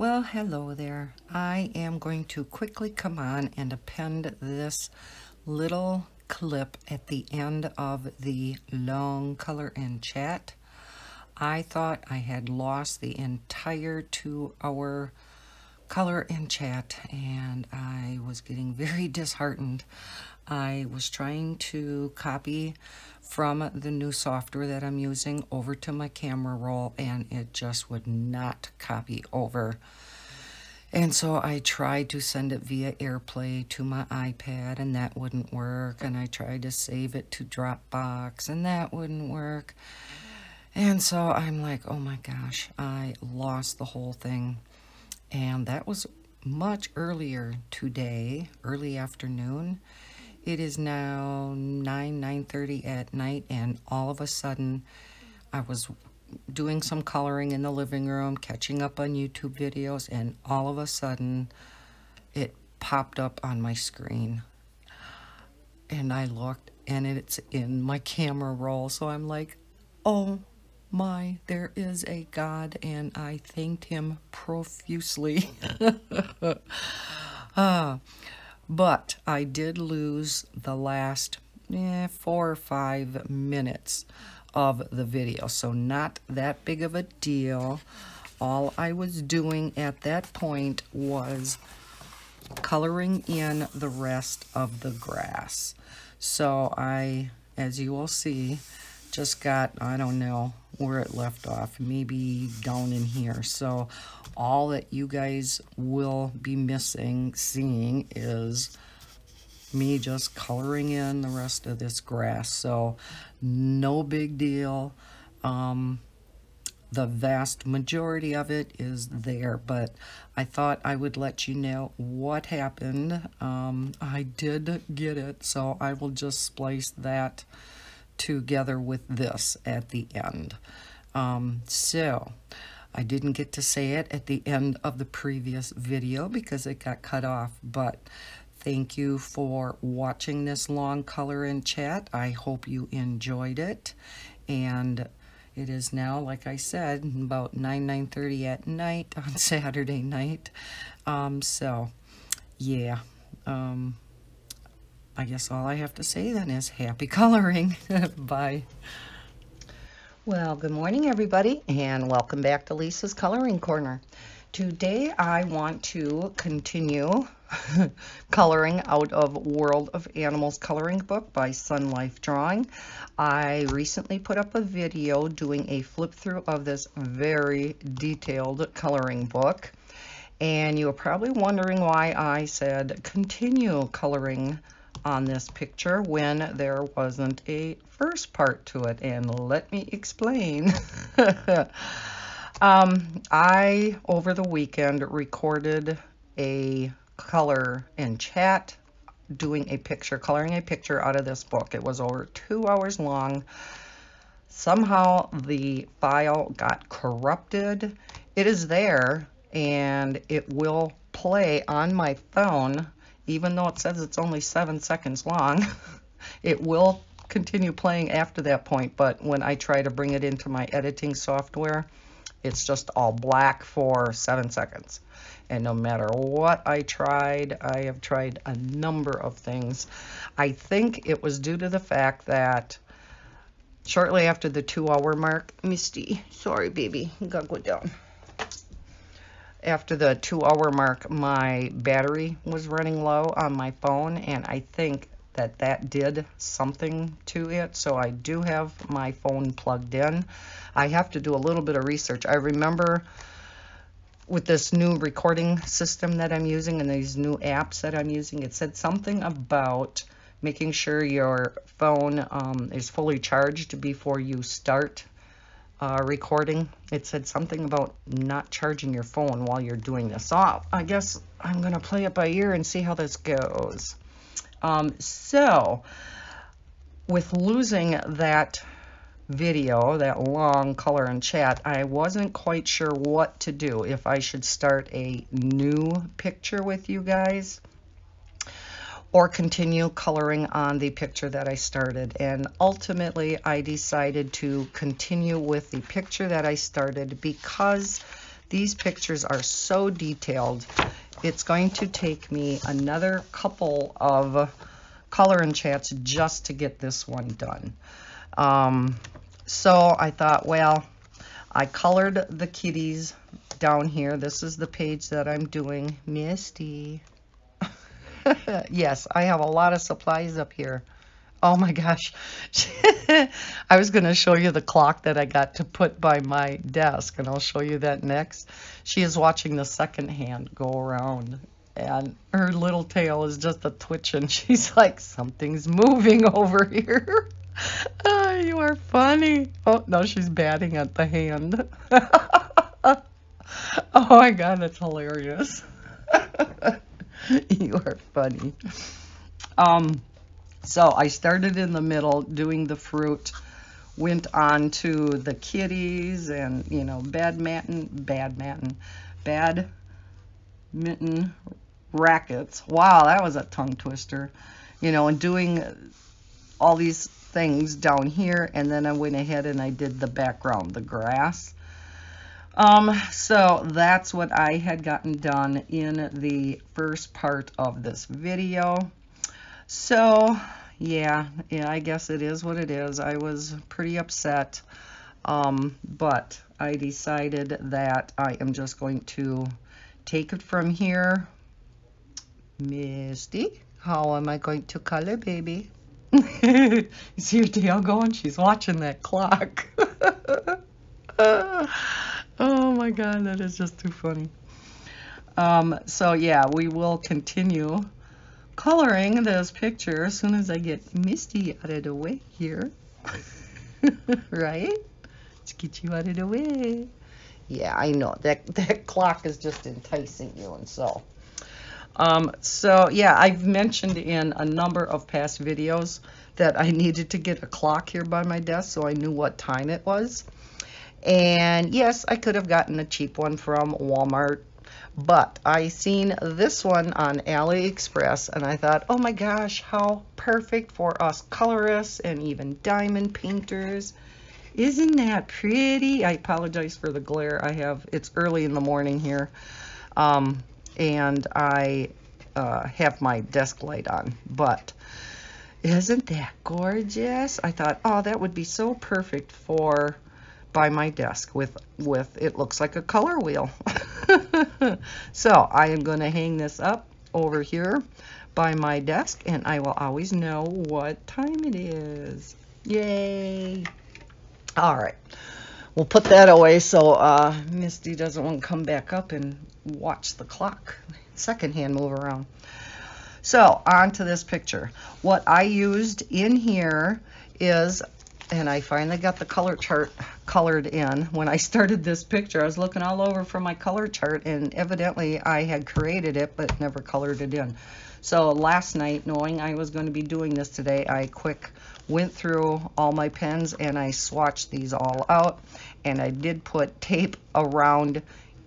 Well, hello there. I am going to quickly come on and append this little clip at the end of the long color and chat. I thought I had lost the entire 2-hour color and chat, and I was getting very disheartened. I was trying to copy from the new software that I'm using over to my camera roll, and it just would not copy over. And so I tried to send it via AirPlay to my iPad, and that wouldn't work. And I tried to save it to Dropbox, and that wouldn't work. And so I'm like, oh my gosh, I lost the whole thing. And that was much earlier today, early afternoon. It is now 9:30 at night, and all of a sudden I was doing some coloring in the living room, catching up on YouTube videos, and all of a sudden it popped up on my screen. And I looked, and it's in my camera roll. So I'm like, oh my, there is a God, and I thanked him profusely. But I did lose the last 4 or 5 minutes of the video, so not that big of a deal. All I was doing at that point was coloring in the rest of the grass. So I, as you will see, just got, I don't know where it left off, maybe down in here. So all that you guys will be seeing is me just coloring in the rest of this grass. So no big deal. The vast majority of it is there, but I thought I would let you know what happened. I did get it, so I will just splice that together with this at the end. So I didn't get to say it at the end of the previous video because it got cut off, but thank you for watching this long color and chat. I hope you enjoyed it. And it is now, like I said, about 9:30 at night on Saturday night. So yeah, I guess all I have to say then is happy coloring. Bye. Well, good morning, everybody, and welcome back to Lisa's Coloring Corner. Today I want to continue coloring out of World of Animals coloring book by Sunlife Drawing. I recently put up a video doing a flip through of this very detailed coloring book, and you're probably wondering why I said continue coloring on this picture when there wasn't a first part to it, and let me explain. I, over the weekend, recorded a color and chat doing a picture, coloring a picture out of this book. It was over 2 hours long. Somehow the file got corrupted. It is there, and it will play on my phone, even though it says it's only 7 seconds long. It will continue playing after that point, but when I try to bring it into my editing software, it's just all black for 7 seconds. And no matter what I tried, I have tried a number of things. I think it was due to the fact that shortly after the 2-hour mark, Misty, sorry baby, you gotta go down. After the 2-hour mark, my battery was running low on my phone, and I think that did something to it. So I do have my phone plugged in. I have to do a little bit of research. I remember with this new recording system that I'm using and these new apps that I'm using, it said something about making sure your phone is fully charged before you start recording. It said something about not charging your phone while you're doing this. So I guess I'm gonna play it by ear and see how this goes. So with losing that video, that long color and chat, I wasn't quite sure what to do, if I should start a new picture with you guys or continue coloring on the picture that I started. And ultimately I decided to continue with the picture that I started because These pictures are so detailed. It's going to take me another couple of color and chats just to get this one done. So I thought, well, I colored the kitties down here. This is the page that I'm doing. Misty. Yes, I have a lot of supplies up here. Oh my gosh. I was going to show you the clock that I got to put by my desk, and I'll show you that next. She is watching the second hand go around, and her little tail is just a twitching. She's like, something's moving over here. Oh, you are funny. Oh, no, she's batting at the hand. Oh my God, that's hilarious. You are funny. So I started in the middle doing the fruit, went on to the kitties and, you know, badminton rackets. Wow, that was a tongue twister. You know, and doing all these things down here, and then I went ahead and I did the background, the grass. So that's what I had gotten done in the first part of this video. So yeah, I guess it is what it is. I was pretty upset, but I decided that I am just going to take it from here. Misty, how am I going to color, baby? You see your tail going? She's watching that clock. Oh my God, that is just too funny. So yeah, we will continue coloring this picture as soon as I get Misty out of the way here. Right? Let's get you out of the way. Yeah, I know that clock is just enticing you, and so yeah, I've mentioned in a number of past videos that I needed to get a clock here by my desk so I knew what time it was. And yes, I could have gotten a cheap one from Walmart, but I seen this one on AliExpress and I thought, oh my gosh, how perfect for us colorists and even diamond painters. Isn't that pretty? I apologize for the glare I have. It's early in the morning here, and I have my desk light on, but isn't that gorgeous? I thought, oh, that would be so perfect for by my desk with it looks like a color wheel. So I am going to hang this up over here by my desk, and I will always know what time it is. Yay! All right, we'll put that away so Misty doesn't want to come back up and watch the clock second hand move around. So on to this picture. What I used in here is, and I finally got the color chart colored in. When I started this picture, I was looking all over for my color chart, and evidently I had created it but never colored it in. So last night, knowing I was going to be doing this today, I went through all my pens and I swatched these all out, and I did put tape around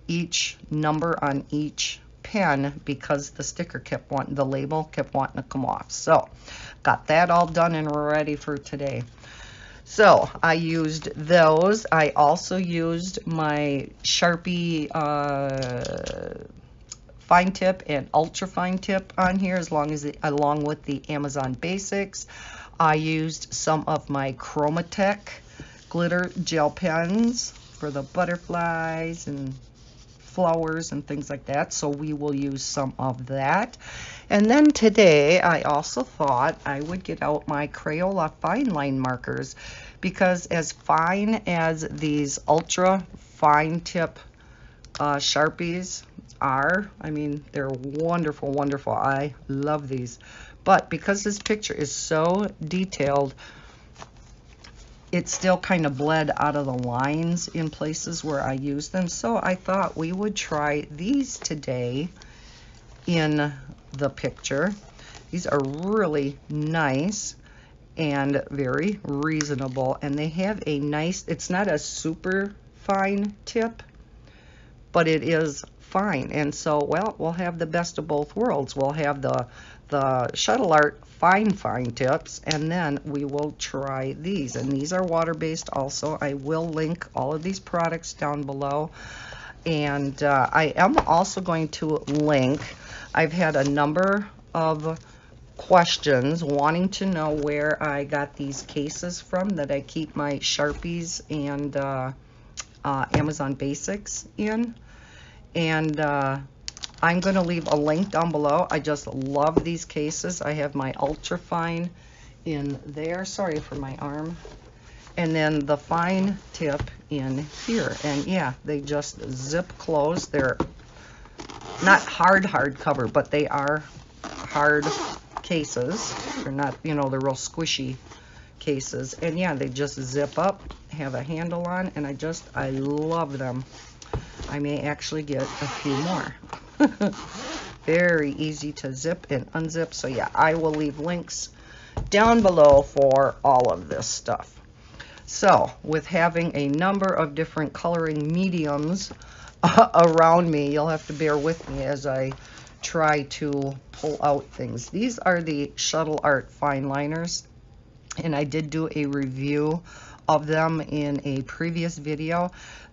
each number on each pen because the sticker kept wanting, the label kept wanting to come off. So got that all done and we're ready for today. So I used those. I also used my Sharpie fine tip and ultra fine tip on here, along with the Amazon Basics. I used some of my Chromatech glitter gel pens for the butterflies and flowers and things like that, so we will use some of that. And then today I also thought I would get out my Crayola fine line markers, because as fine as these ultra fine tip Sharpies are, I mean, they're wonderful, wonderful. I love these, but because this picture is so detailed, it still kind of bled out of the lines in places where I use them. So I thought we would try these today in the picture. These are really nice and very reasonable, and they have a nice, it's not a super fine tip, but it is fine. And so, well, we'll have the best of both worlds. We'll have the Shuttle Art fine tips, and then we will try these. And these are water-based also. I will link all of these products down below. And I am also going to link. I've had a number of questions wanting to know where I got these cases from that I keep my Sharpies and Amazon Basics in. And I'm going to leave a link down below. I just love these cases. I have my ultra fine in there. Sorry for my arm. And then the fine tip in here. And yeah, they just zip close. They're not hard cover, but they are hard cases. They're not, you know, they're real squishy cases. And yeah, they just zip up, have a handle on, and I love them. I may actually get a few more. Very easy to zip and unzip. So yeah, I will leave links down below for all of this stuff. So with having a number of different coloring mediums around me, you'll have to bear with me as I try to pull out things. These are the Shuttle Art fine liners, and I did do a review of them in a previous video.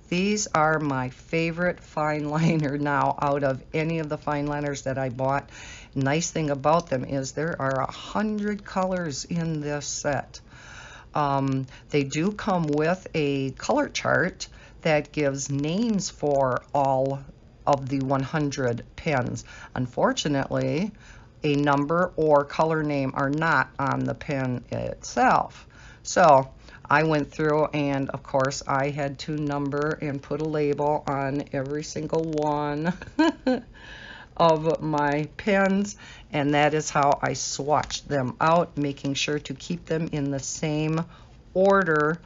These are my favorite fine liner now out of any of the fine liners that I bought. Nice thing about them is there are 100 colors in this set. They do come with a color chart that gives names for all of the 100 pens. Unfortunately, a number or color name are not on the pen itself. So I went through, and of course I had to number and put a label on every single one of my pens, and that is how I swatched them out, making sure to keep them in the same order,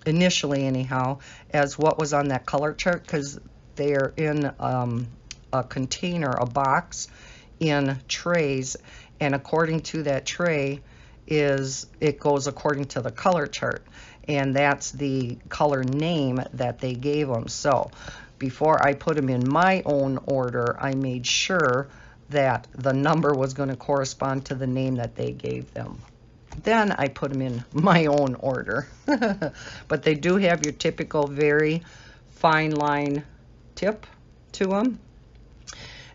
initially anyhow, as what was on that color chart, because they're in a container, a box, in trays, and according to that tray it goes according to the color chart, and that's the color name that they gave them. So before I put them in my own order, I made sure that the number was going to correspond to the name that they gave them. Then I put them in my own order. But they do have your typical very fine line tip to them.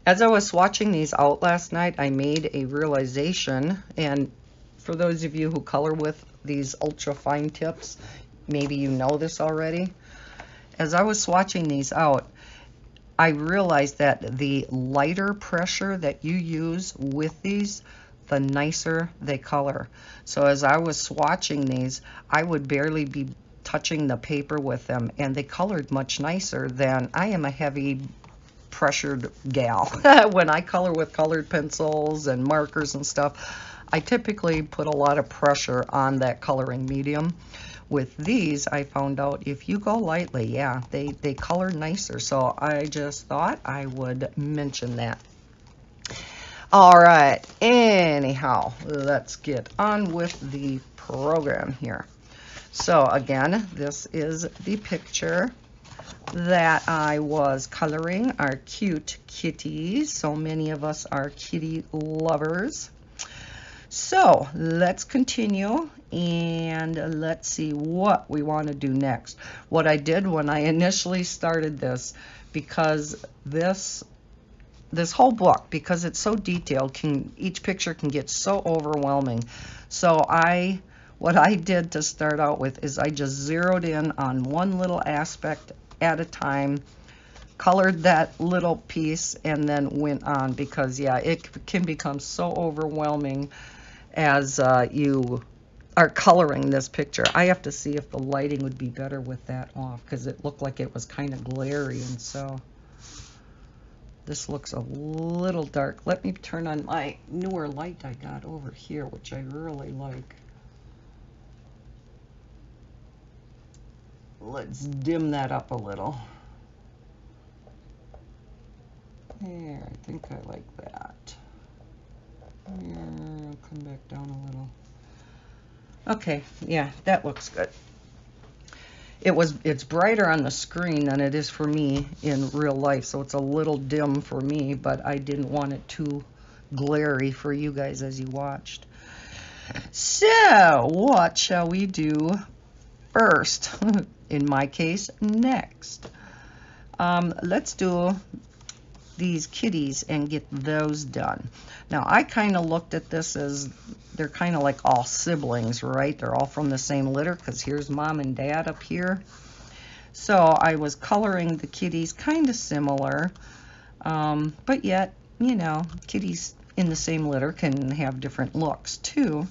As I was swatching these out last night, I made a realization, and for those of you who color with these ultra fine tips, maybe you know this already. As I was swatching these out, I realized that the lighter pressure that you use with these, the nicer they color. So as I was swatching these, I would barely be touching the paper with them, and they colored much nicer than I am a heavy pressured gal. When I color with colored pencils and markers and stuff, I typically put a lot of pressure on that coloring medium. With these, I found out if you go lightly, yeah, they color nicer. So I just thought I would mention that. All right, anyhow, let's get on with the program here. So again, this is the picture that I was coloring, our cute kitties. So many of us are kitty lovers. So let's continue, and let's see what we want to do next. What I did when I initially started this, because this whole book, because it's so detailed, each picture can get so overwhelming. So what I did to start out with is I just zeroed in on one little aspect at a time, colored that little piece, and then went on, because yeah, it can become so overwhelming as you are coloring this picture. I have to see if the lighting would be better with that off, because it looked like it was kind of glary, and so this looks a little dark. Let me turn on my newer light I got over here, which I really like. Let's dim that up a little. There, I think I like that. Here, I'll come back down a little. Okay, yeah, that looks good. It's brighter on the screen than it is for me in real life, so it's a little dim for me, but I didn't want it too glary for you guys as you watched. So, what shall we do first? In my case, next. Let's do these kitties and get those done. Now, I kind of looked at this as they're kind of like all siblings, right? They're all from the same litter because here's mom and dad up here. So I was coloring the kitties kind of similar, but yet, you know, kitties in the same litter can have different looks too.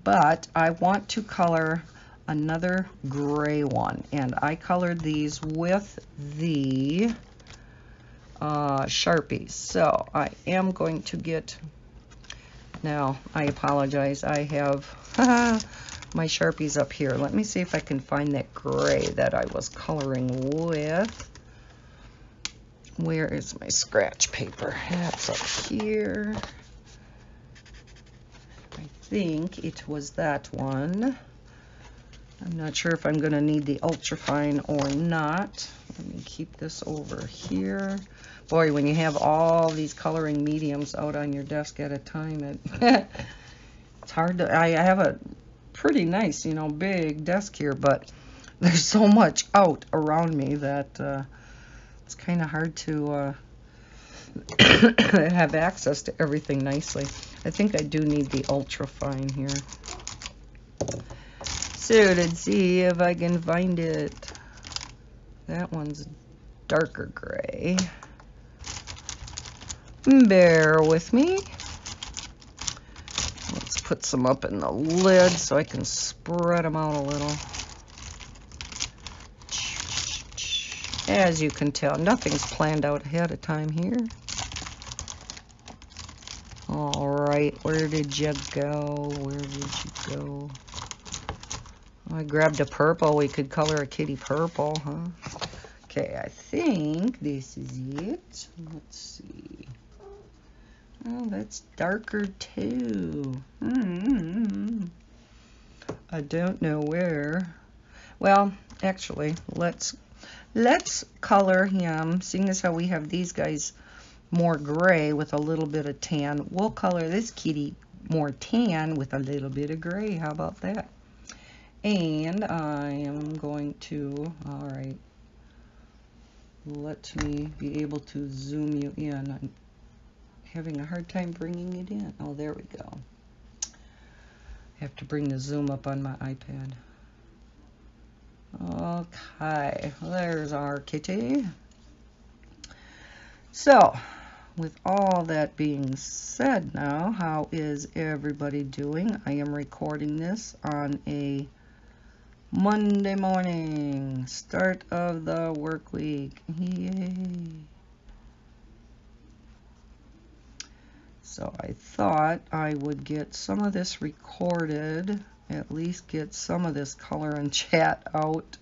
But I want to color another gray one, and I colored these with the Sharpies. So I am going to get, now I apologize, I have my Sharpies up here. Let me see if I can find that gray that I was coloring with. Where is my scratch paper? That's up here. I think it was that one. I'm not sure if I'm going to need the ultrafine or not. Let me keep this over here. Boy, when you have all these coloring mediums out on your desk at a time, it's hard to, I have a pretty nice, you know, big desk here, but there's so much out around me that it's kind of hard to have access to everything nicely. I think I do need the ultrafine here. So let's see if I can find it. That one's darker gray. Bear with me. Let's put some up in the lid so I can spread them out a little. As you can tell, nothing's planned out ahead of time here. All right, where did you go? Where did you go? I grabbed a purple. We could color a kitty purple, huh? Okay, I think this is it. Let's see. Oh, that's darker too. I don't know where. Well, actually, let's color him. Seeing as how we have these guys more gray with a little bit of tan, we'll color this kitty more tan with a little bit of gray. How about that? And I am going to, all right, let me be able to zoom you in. I'm having a hard time bringing it in. Oh, there we go. I have to bring the zoom up on my iPad. Okay, there's our kitty. So, with all that being said now, how is everybody doing? I am recording this on a Monday morning, start of the work week. Yay. So I thought I would get some of this recorded, at least get some of this color and chat out,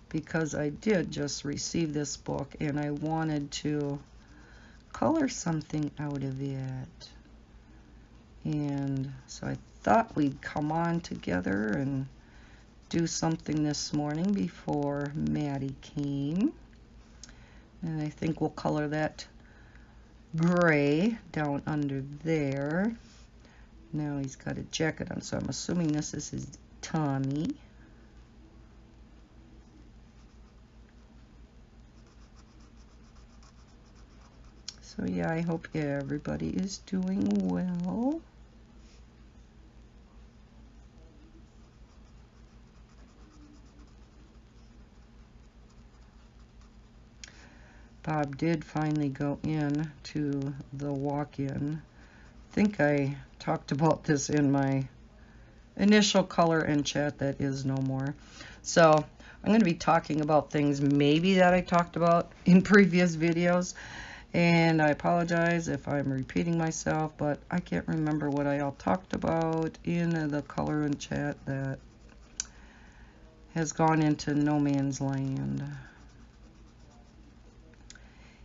because I did just receive this book and I wanted to color something out of it. And so I thought we'd come on together and do something this morning before Maddie came. And I think we'll color that gray down under there. Now he's got a jacket on, so I'm assuming this is his tummy. So yeah, I hope everybody is doing well. Bob did finally go in to the walk-in. I think I talked about this in my initial color and chat that is no more. So I'm going to be talking about things maybe that I talked about in previous videos. And I apologize if I'm repeating myself, but I can't remember what I all talked about in the color and chat that has gone into no man's land.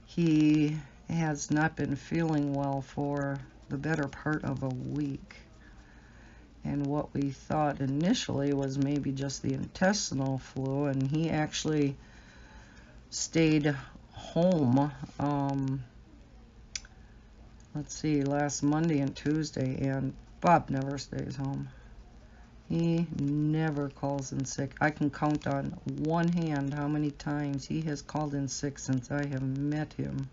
He has not been feeling well for the better part of a week. And what we thought initially was maybe just the intestinal flu, and he actually stayed home, let's see, last Monday and Tuesday, and Bob never stays home. He never calls in sick. I can count on one hand how many times he has called in sick since I have met him.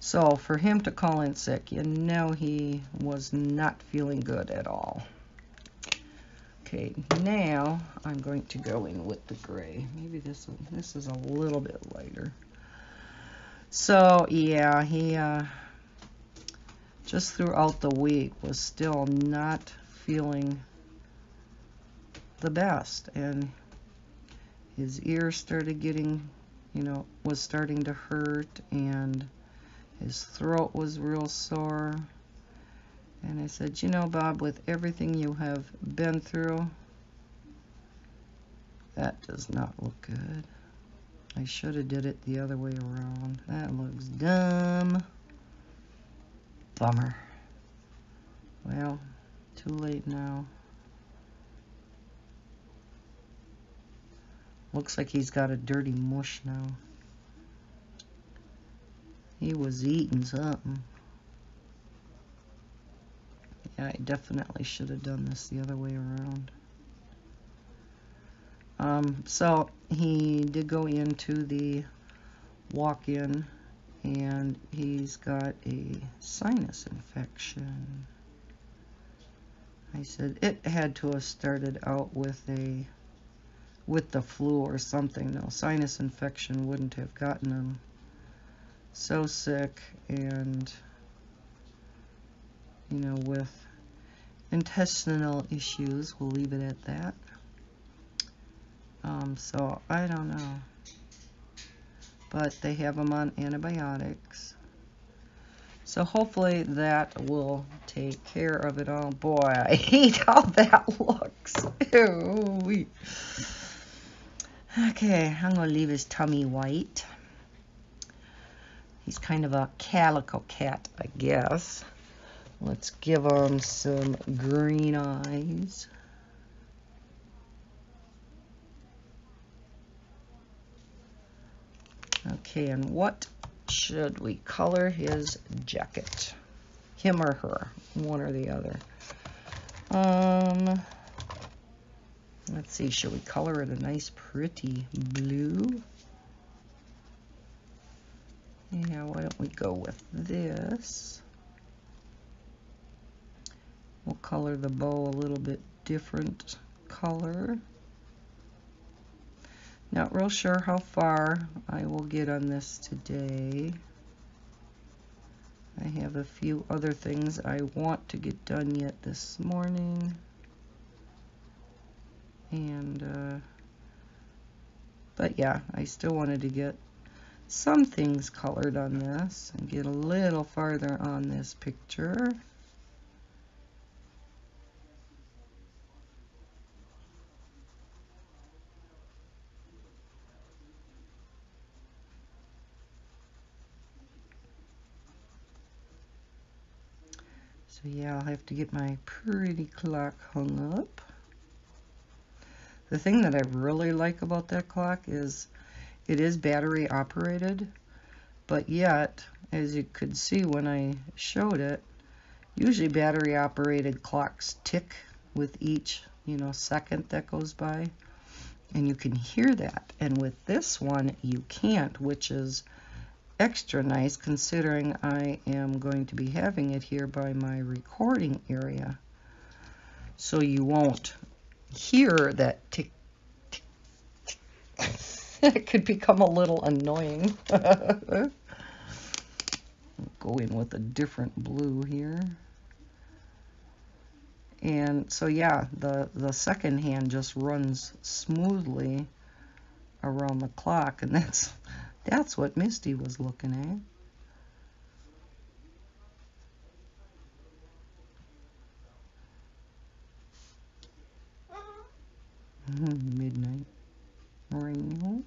So for him to call in sick, you know he was not feeling good at all. Okay, now I'm going to go in with the gray. Maybe this is a little bit lighter. So yeah, he just throughout the week was still not feeling the best, and his ear started getting, was starting to hurt, and his throat was real sore. And I said, Bob, with everything you have been through, that does not look good. I should have did it the other way around. That looks dumb. Bummer. Well, too late now. Looks like he's got a dirty mush now. He was eating something. Yeah, I definitely should have done this the other way around. So he did go into the walk-in, and he's got a sinus infection. I said it had to have started out with the flu or something. No, sinus infection wouldn't have gotten him so sick, and with intestinal issues, we'll leave it at that. So I don't know, but they have him on antibiotics, so hopefully that will take care of it all. Boy, I hate how that looks. Ew. Okay, I'm gonna leave his tummy white. He's kind of a calico cat, I guess. Let's give him some green eyes. Okay, and what should we color his jacket? Him or her, one or the other. Let's see, should we color it a nice pretty blue? Yeah, why don't we go with this? We'll color the bow a little bit different color. Not real sure how far I will get on this today. I have a few other things I want to get done yet this morning. And, but yeah, I still wanted to get some things colored on this and get a little farther on this picture. So yeah, I'll have to get my pretty clock hung up. The thing that I really like about that clock is it is battery operated, but yet, as you could see when I showed it, usually battery operated clocks tick with each, second that goes by, and you can hear that. And with this one, you can't, which is extra nice considering I am going to be having it here by my recording area. So you won't hear that tick, tick, tick. It could become a little annoying. Go in with a different blue here. And so yeah, the second hand just runs smoothly around the clock, and that's what Misty was looking at. Midnight rainbow.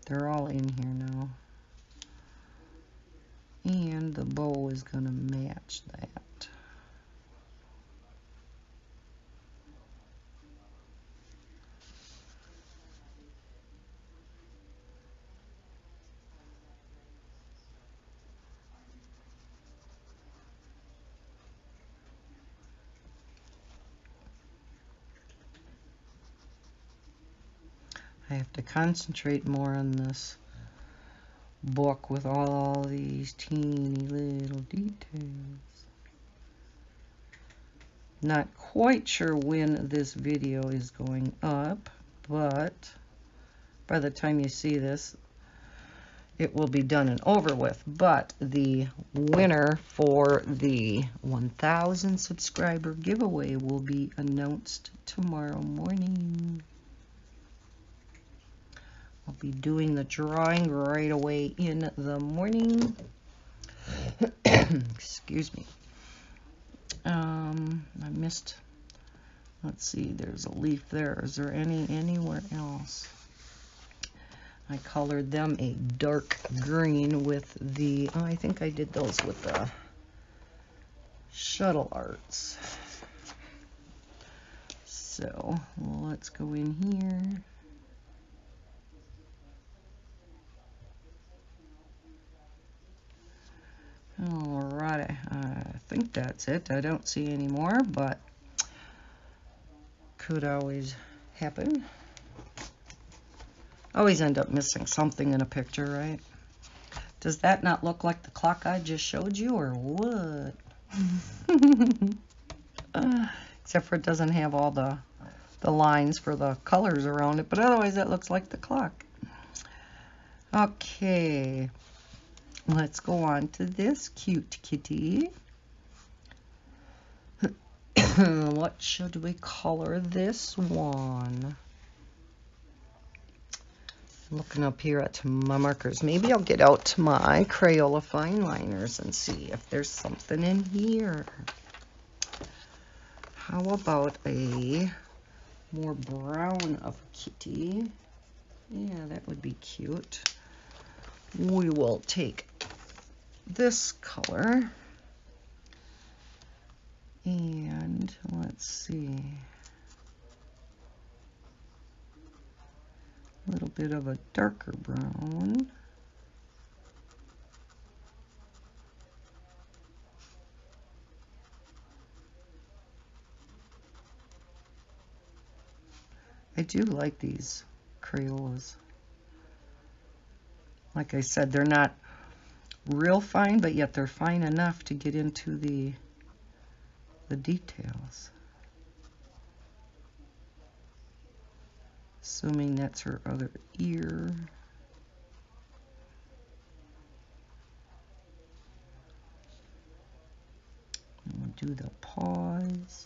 They're all in here now. And the bow is going to match that. I have to concentrate more on this book with all these teeny little details. Not quite sure when this video is going up, but by the time you see this, it will be done and over with. But the winner for the 1,000 subscriber giveaway will be announced tomorrow morning. I'll be doing the drawing right away in the morning. Excuse me. I missed, let's see, there's a leaf there. Is there anywhere else? I colored them a dark green with the, oh, I think I did those with the shuttle arts. So let's go in here. Alrighty, I think that's it. I don't see any more, but could always happen. Always end up missing something in a picture, right? Does that not look like the clock I just showed you, or what? Except for it doesn't have all the lines for the colors around it, but otherwise that looks like the clock. Okay. Let's go on to this cute kitty. What should we color this one? Looking up here at my markers. Maybe I'll get out my Crayola fine liners and see if there's something in here. How about a more brown of a kitty? Yeah, that would be cute. We will take this color and let's see, a little bit of a darker brown. I do like these Crayolas. Like I said, they're not real fine, but yet they're fine enough to get into the details. Assuming that's her other ear. And we'll do the paws.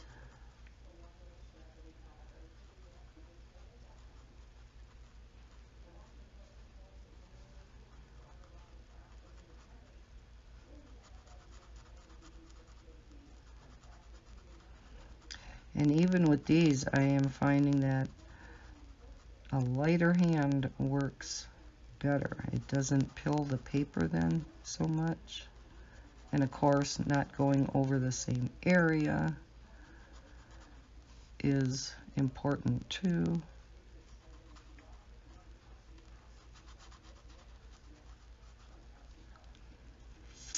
And even with these, I am finding that a lighter hand works better. It doesn't pill the paper then so much. And of course, not going over the same area is important too.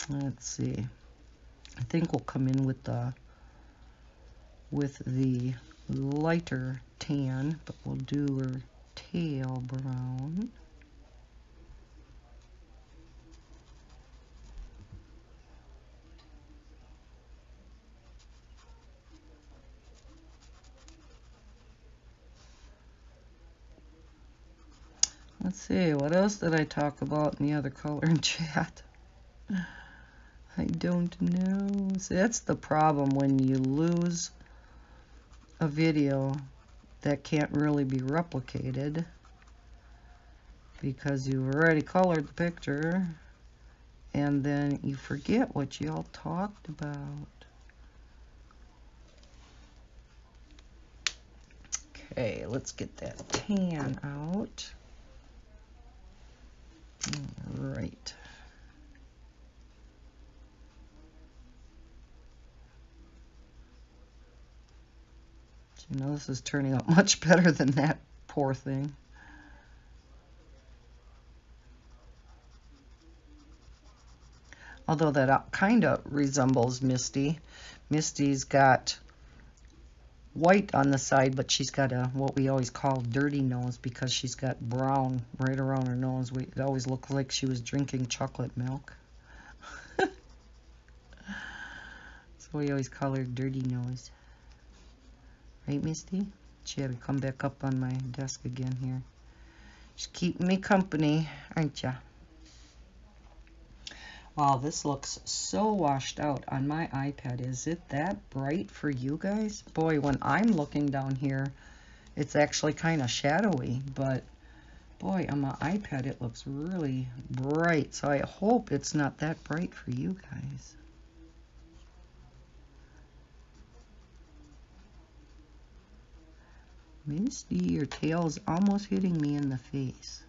Let's see. I think we'll come in with the lighter tan, but we'll do her tail brown. Let's see, what else did I talk about in the other color in chat? I don't know. See, that's the problem when you lose a video that can't really be replicated because you've already colored the picture and then you forget what you all talked about. Okay, let's get that tan out. All right. You know, this is turning out much better than that poor thing. Although that kind of resembles Misty. Misty's got white on the side, but she's got a what we always call dirty nose because she's got brown right around her nose. It always looked like she was drinking chocolate milk. So we always call her dirty nose. Right, Misty? She had to come back up on my desk again here. She's keeping me company, aren't ya? Wow, this looks so washed out on my iPad. Is it that bright for you guys? Boy, when I'm looking down here, it's actually kind of shadowy, but boy, on my iPad, it looks really bright. So I hope it's not that bright for you guys. Misty, your tail's almost hitting me in the face.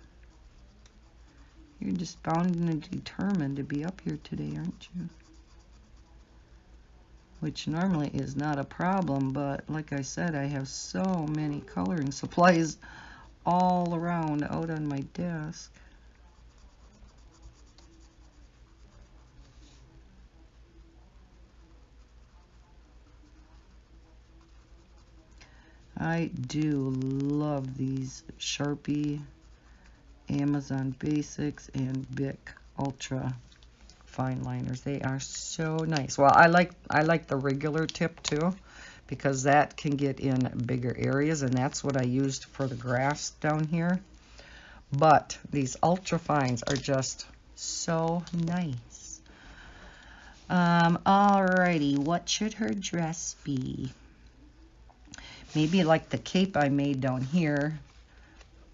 You're just bound and determined to be up here today, aren't you? Which normally is not a problem, but like I said, I have so many coloring supplies all around out on my desk. I do love these Sharpie Amazon Basics and Bic Ultra fine liners. They are so nice. Well, I like the regular tip too, because that can get in bigger areas, and that's what I used for the grass down here. But these ultra fines are just so nice. Alrighty, what should her dress be? Maybe like the cape I made down here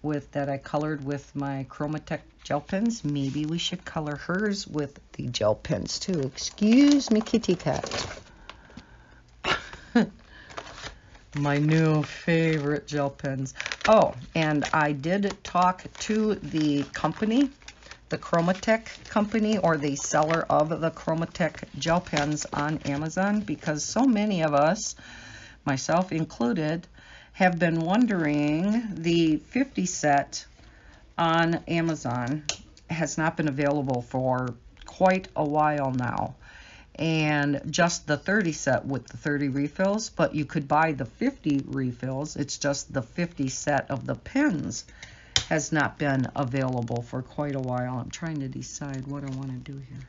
with that I colored with my Chromatech gel pens. Maybe we should color hers with the gel pens too. Excuse me, kitty cat. My new favorite gel pens. Oh, and I did talk to the company, the Chromatech company, or the seller of the Chromatech gel pens on Amazon, because so many of us, myself included, have been wondering. The 50 set on Amazon has not been available for quite a while now, and just the 30 set with the 30 refills, but you could buy the 50 refills. It's just the 50 set of the pens has not been available for quite a while. I'm trying to decide what I want to do here.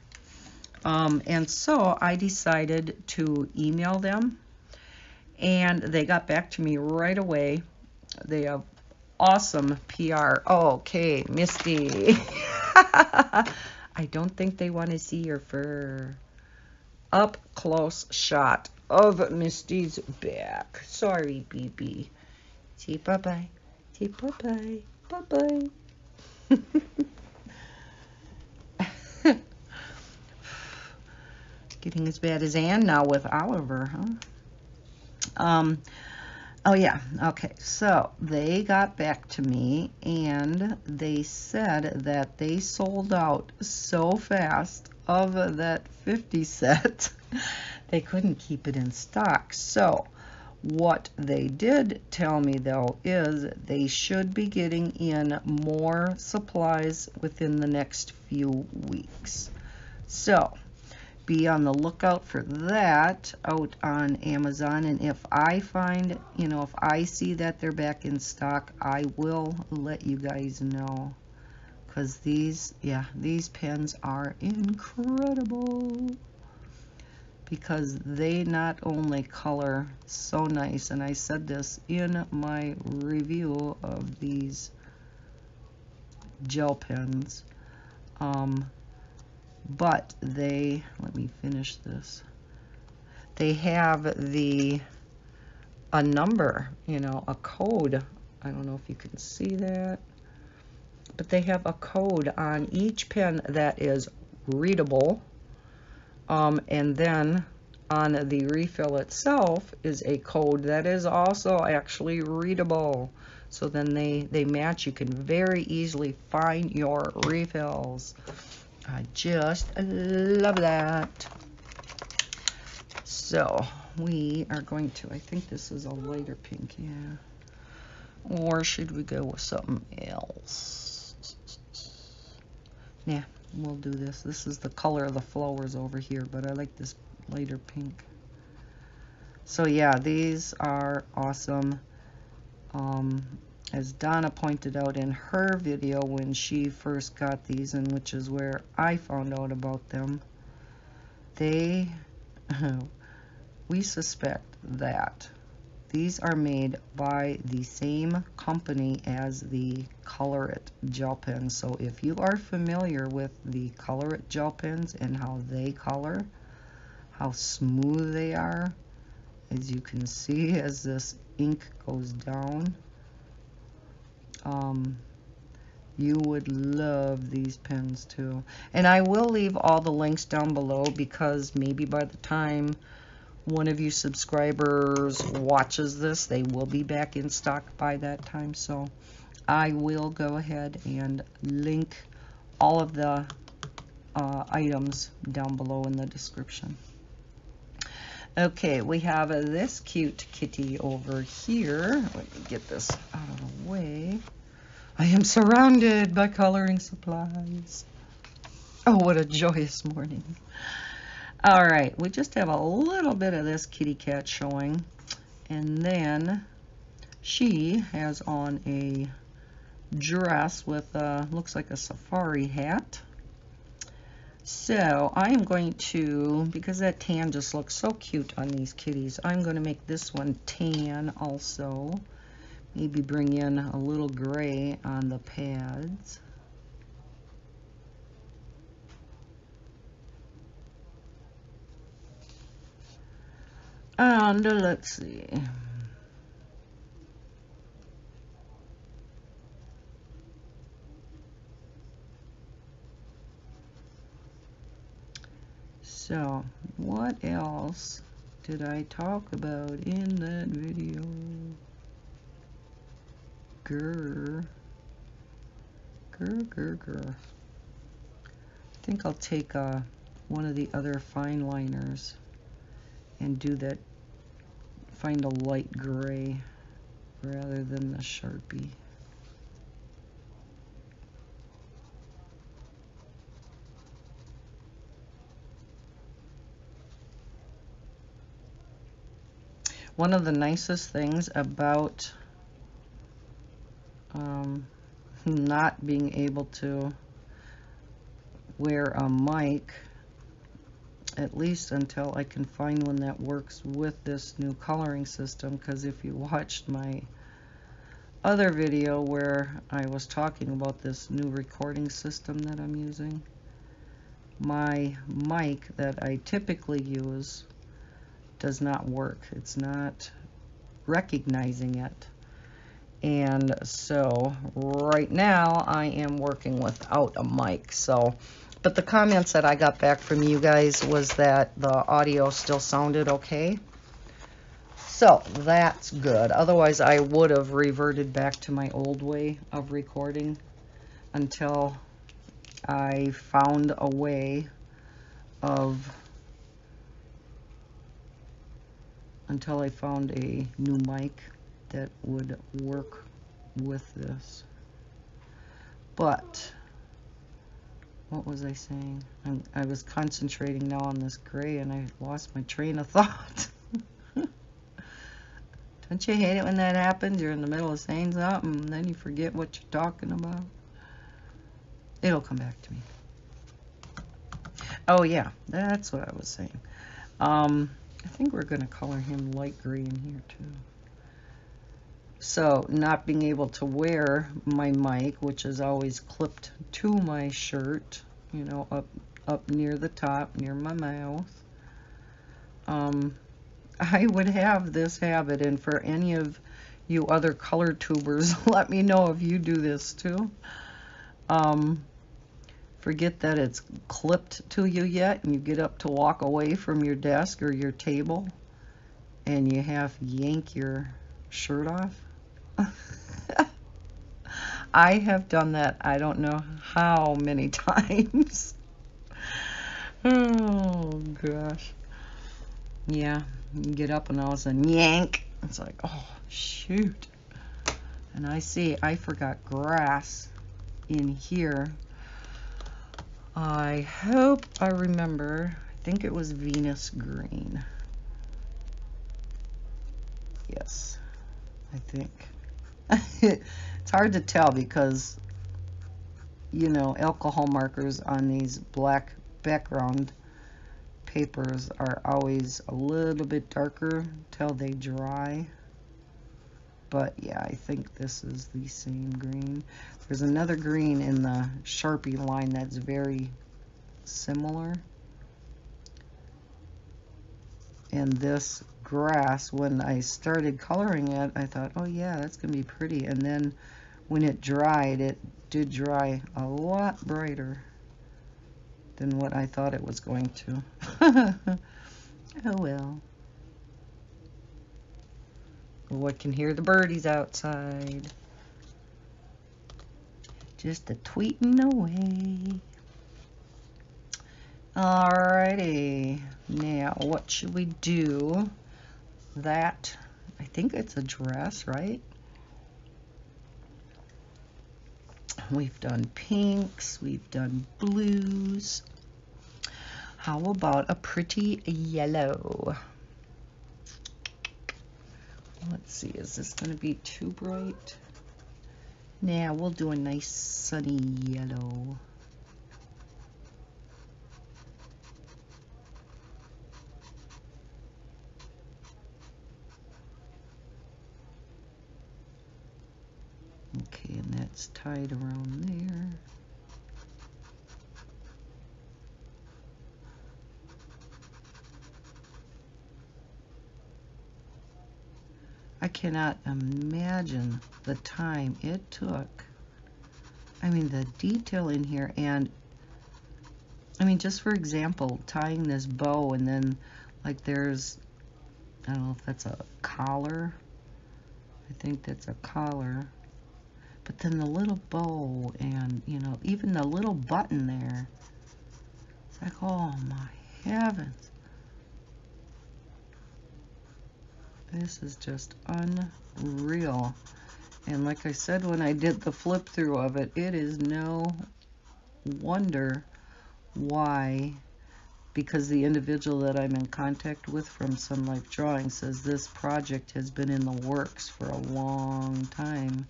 And so I decided to email them, and they got back to me right away. They have awesome PR. Okay, Misty. I don't think they want to see your fur. Up close shot of Misty's back. Sorry, BB. Say bye-bye. Say bye-bye. Bye-bye. Getting as bad as Anne now with Oliver, huh? Oh yeah, okay, so they got back to me and they said that they sold out so fast of that 50 set, they couldn't keep it in stock. So what they did tell me though is they should be getting in more supplies within the next few weeks. So be on the lookout for that out on Amazon, and if I find, if I see that they're back in stock, I will let you guys know, because these pens are incredible, because they not only color so nice, and I said this in my review of these gel pens, but they, let me finish this, they have a number, a code. I don't know if you can see that, but they have a code on each pen that is readable, and then on the refill itself is a code that is also actually readable. So then they match. You can very easily find your refills. I just love that. So we are going to, I think this is a lighter pink, yeah. Or should we go with something else? Yeah, we'll do this. This is the color of the flowers over here, but I like this lighter pink. So yeah, these are awesome. As Donna pointed out in her video when she first got these, and which is where I found out about them, they, we suspect that these are made by the same company as the Color It gel pens. So if you are familiar with the Color It gel pens and how they color, how smooth they are, as you can see as this ink goes down, you would love these pens too. And I will leave all the links down below, because maybe by the time one of you subscribers watches this, they will be back in stock by that time. So I will go ahead and link all of the items down below in the description. Okay, we have this cute kitty over here. Let me get this out of the way. I am surrounded by coloring supplies. Oh, what a joyous morning. All right, we just have a little bit of this kitty cat showing. And then she has on a dress with, looks like a safari hat. So I am going to, because that tan just looks so cute on these kitties, I'm going to make this one tan also. Maybe bring in a little gray on the pads. And let's see. So, what else did I talk about in that video? Grr. I think I'll take one of the other fine liners and do that, find a light gray rather than the Sharpie. One of the nicest things about not being able to wear a mic, at least until I can find one that works with this new coloring system, because if you watched my other video where I was talking about this new recording system that I'm using, my mic that I typically use does not work. It's not recognizing it. And so right now I am working without a mic. So, but the comments that I got back from you guys was that the audio still sounded okay. So that's good. Otherwise I would have reverted back to my old way of recording until I found a way of, until I found a new mic that would work with this. But what was I saying? I was concentrating now on this gray and I lost my train of thought. Don't you hate it when that happens? You're in the middle of saying something and then you forget what you're talking about. It'll come back to me. Oh yeah, that's what I was saying. I think we're going to color him light gray in here too. So not being able to wear my mic, which is always clipped to my shirt, you know, up near the top, near my mouth, I would have this habit. And for any of you other color tubers, let me know if you do this too. Forget that it's clipped to you yet, and you get up to walk away from your desk or your table, and you have to yank your shirt off. I have done that, I don't know how many times. Oh gosh. Yeah, you get up and all of a sudden yank. It's like, oh shoot. And I see I forgot grass in here. I hope I remember. I think it was Venus green. Yes, I think. It's hard to tell because, you know, alcohol markers on these black background papers are always a little bit darker till they dry. But yeah, I think this is the same green. There's another green in the Sharpie line that's very similar. And this grass, when I started coloring it, I thought, oh yeah, that's going to be pretty. And then when it dried, it did dry a lot brighter than what I thought it was going to. Oh well. Oh, I can hear the birdies outside. Just a tweeting away. Alrighty. Now, what should we do? That, I think it's a dress, right? We've done pinks, we've done blues. How about a pretty yellow? Let's see, is this going to be too bright? Nah, we'll do a nice sunny yellow. Okay, and that's tied around there. I cannot imagine the time it took. I mean, the detail in here, and I mean, just for example, tying this bow, and then like there's, I don't know if that's a collar. I think that's a collar. But then the little bow, and you know, even the little button there. It's like, oh my heavens. This is just unreal. And like I said when I did the flip through of it, it is no wonder why, because the individual that I'm in contact with from Sunlife Drawing says this project has been in the works for a long time.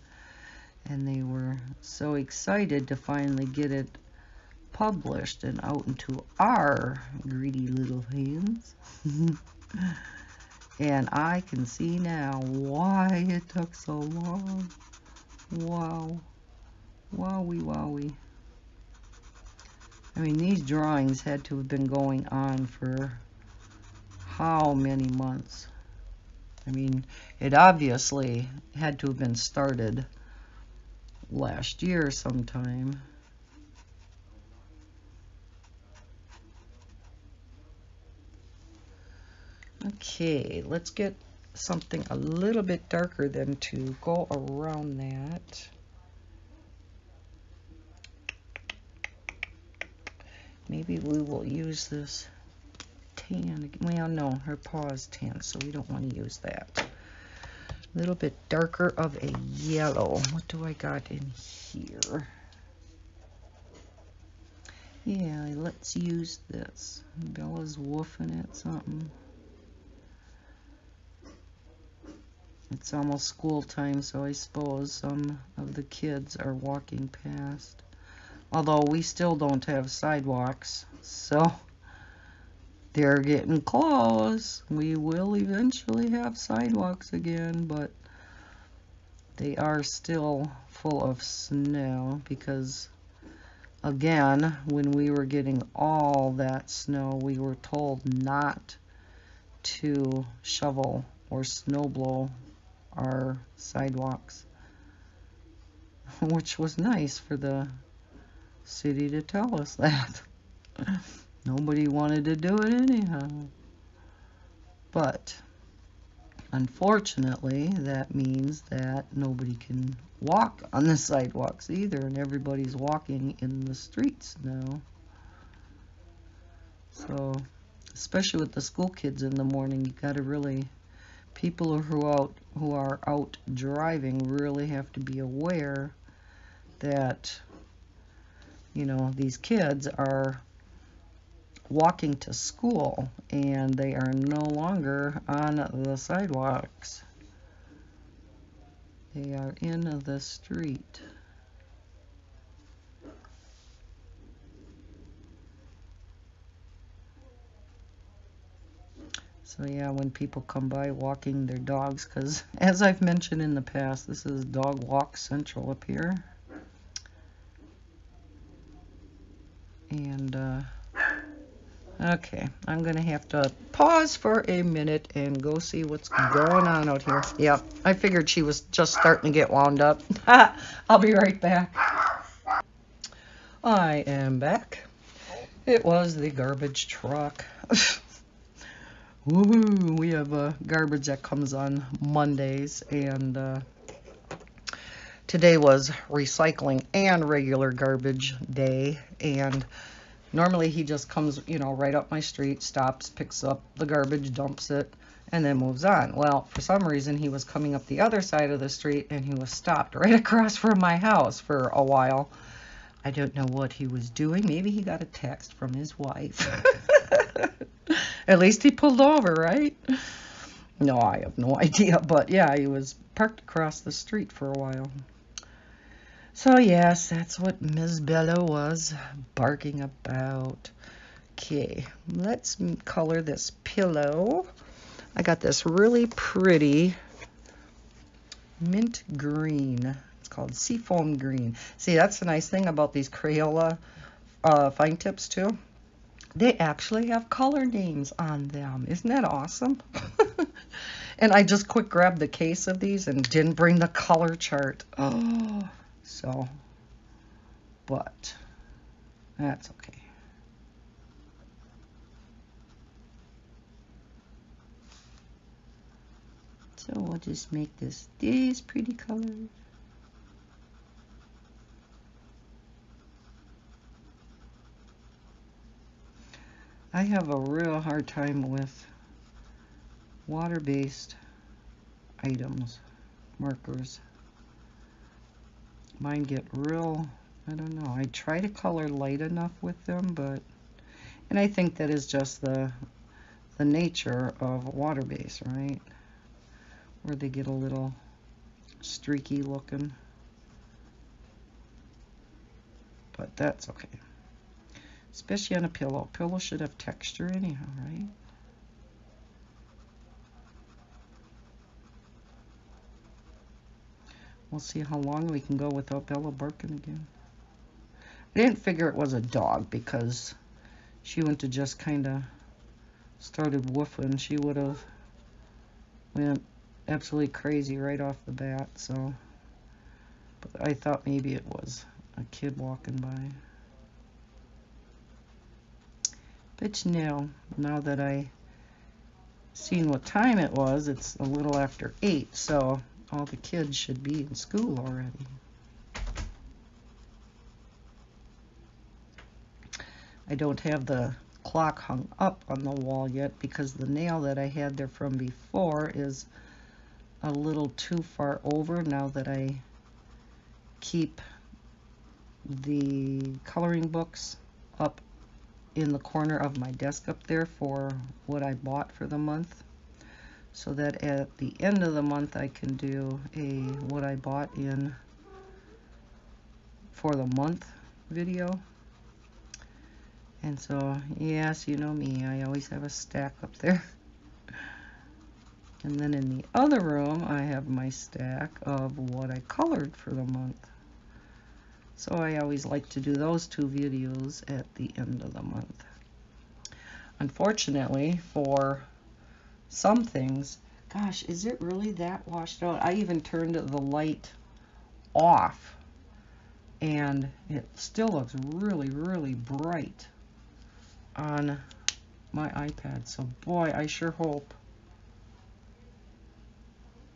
And they were so excited to finally get it published and out into our greedy little hands. And I can see now why it took so long. Wow. Wowie, wowie. I mean, these drawings had to have been going on for how many months? I mean, it obviously had to have been started last year sometime. Okay, let's get something a little bit darker then to go around that. Maybe we will use this tan. Well, no, her paw is tan, so we don't want to use that. A little bit darker of a yellow. What do I got in here? Yeah, let's use this. Bella's woofing at something. It's almost school time, so I suppose some of the kids are walking past. Although we still don't have sidewalks, so they're getting close. We will eventually have sidewalks again, but they are still full of snow because, again, when we were getting all that snow, we were told not to shovel or snow blow our sidewalks, which was nice for the city to tell us that. Nobody wanted to do it anyhow. But unfortunately, that means that nobody can walk on the sidewalks either, and everybody's walking in the streets now. So, especially with the school kids in the morning, you got to really, people who are out driving really have to be aware that, you know, these kids are walking to school and they are no longer on the sidewalks. They are in the street. So yeah, when people come by walking their dogs, because as I've mentioned in the past, this is dog walk central up here. And okay, I'm gonna have to pause for a minute and go see what's going on out here. Yep, I figured she was just starting to get wound up. I'll be right back. I am back. It was the garbage truck. Woohoo! We have garbage that comes on Mondays, and today was recycling and regular garbage day. And normally he just comes, you know, right up my street, stops, picks up the garbage, dumps it, and then moves on. Well, for some reason he was coming up the other side of the street and he was stopped right across from my house for a while. I don't know what he was doing. Maybe he got a text from his wife. At least he pulled over, right? No, I have no idea. But yeah, he was parked across the street for a while. So yes, that's what Ms. Bella was barking about. Okay, let's color this pillow. I got this really pretty mint green. It's called seafoam green. See, that's the nice thing about these Crayola fine tips too. They actually have color names on them. Isn't that awesome? And I just quick grabbed the case of these and didn't bring the color chart. Oh, so, but that's okay. So we'll just make this pretty colors. I have a real hard time with water-based items, markers. Mine get real, I don't know, I try to color light enough with them, but, and I think that is just the nature of water-based, right? Where they get a little streaky looking. But that's okay. Especially on a pillow. Pillow should have texture anyhow, right? We'll see how long we can go without Bella barking again. I didn't figure it was a dog because she went to just kind of started woofing. She would have went absolutely crazy right off the bat. So, but I thought maybe it was a kid walking by. But no, now that I seen what time it was, it's a little after 8, so all the kids should be in school already. I don't have the clock hung up on the wall yet because the nail that I had there from before is a little too far over now that I keep the coloring books up in the corner of my desk up there for what I bought for the month, so that at the end of the month I can do a what I bought in for the month video. And so yes, you know me, I always have a stack up there. And then in the other room I have my stack of what I colored for the month. So I always like to do those 2 videos at the end of the month. Unfortunately, for some things, gosh, is it really that washed out? I even turned the light off, and it still looks really, really bright on my iPad. So boy, I sure hope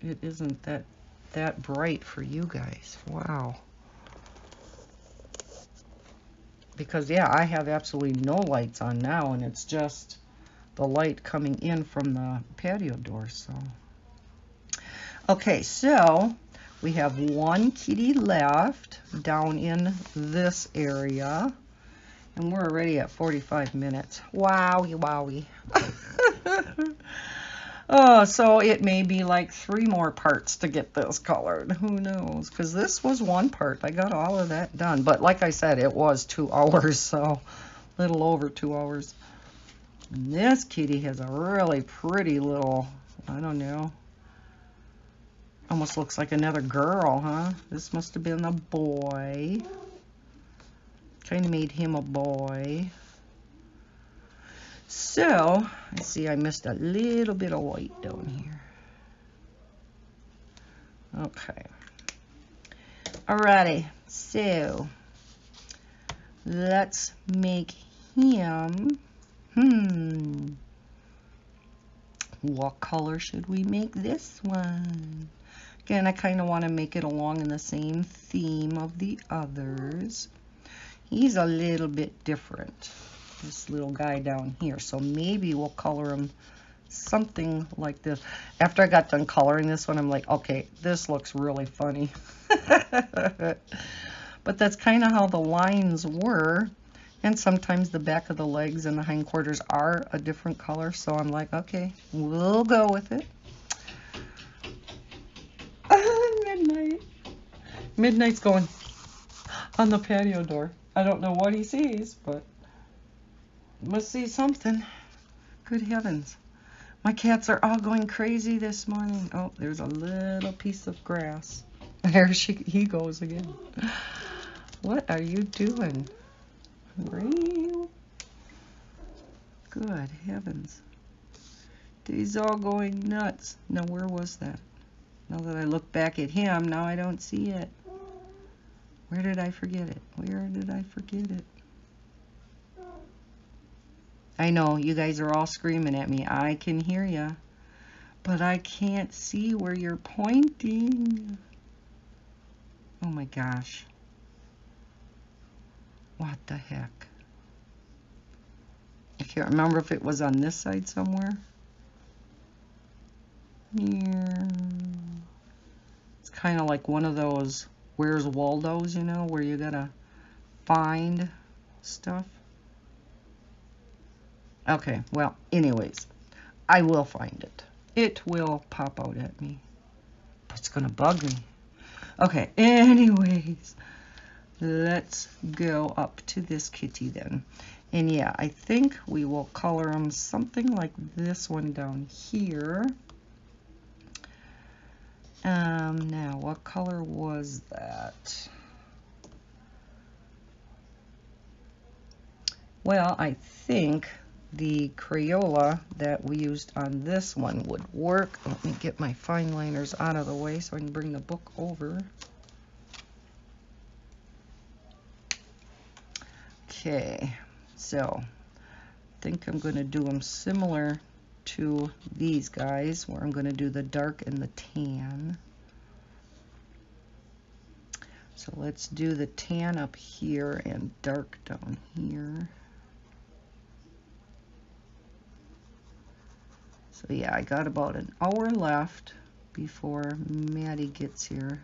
it isn't that bright for you guys. Wow. Because yeah, I have absolutely no lights on now, and it's just the light coming in from the patio door. So okay, so we have 1 kitty left down in this area, and we're already at 45 minutes. Wowie wowie. Oh, so it may be like 3 more parts to get this colored. Who knows? Because this was 1 part. I got all of that done. But like I said, it was 2 hours, so a little over 2 hours. And this kitty has a really pretty little, I don't know, almost looks like another girl, huh? This must have been a boy. Kind of made him a boy. So, I see I missed a little bit of white down here. Okay. Alrighty, so let's make him, what color should we make this one? Again, I kind of want to make it along in the same theme of the others. He's a little bit different, this little guy down here, so maybe we'll color him something like this. After I got done coloring this one, I'm like, okay, this looks really funny. But that's kind of how the lines were, and sometimes the back of the legs and the hindquarters are a different color, so I'm like, okay, we'll go with it. Midnight. Midnight's going on the patio door. I don't know what he sees, but must see something. Good heavens. My cats are all going crazy this morning. Oh, there's a little piece of grass. There he goes again. What are you doing? Real? Good heavens. He's all going nuts. Now, where was that? Now that I look back at him, now I don't see it. Where did I forget it? Where did I forget it? I know, you guys are all screaming at me. I can hear you. But I can't see where you're pointing. Oh my gosh. What the heck? I can't remember if it was on this side somewhere. Here. It's kind of like one of those Where's Waldo's, you know, where you gotta find stuff. Okay, well, anyways, I will find it. It will pop out at me. But it's gonna bug me. Okay, anyways, let's go up to this kitty then. And yeah, I think we will color them something like this one down here. Now, what color was that? Well, I think the Crayola that we used on this one would work. Let me get my fine liners out of the way so I can bring the book over. Okay, so I think I'm going to do them similar to these guys, where I'm going to do the dark and the tan. So let's do the tan up here and dark down here. So yeah, I got about an hour left before Maddie gets here.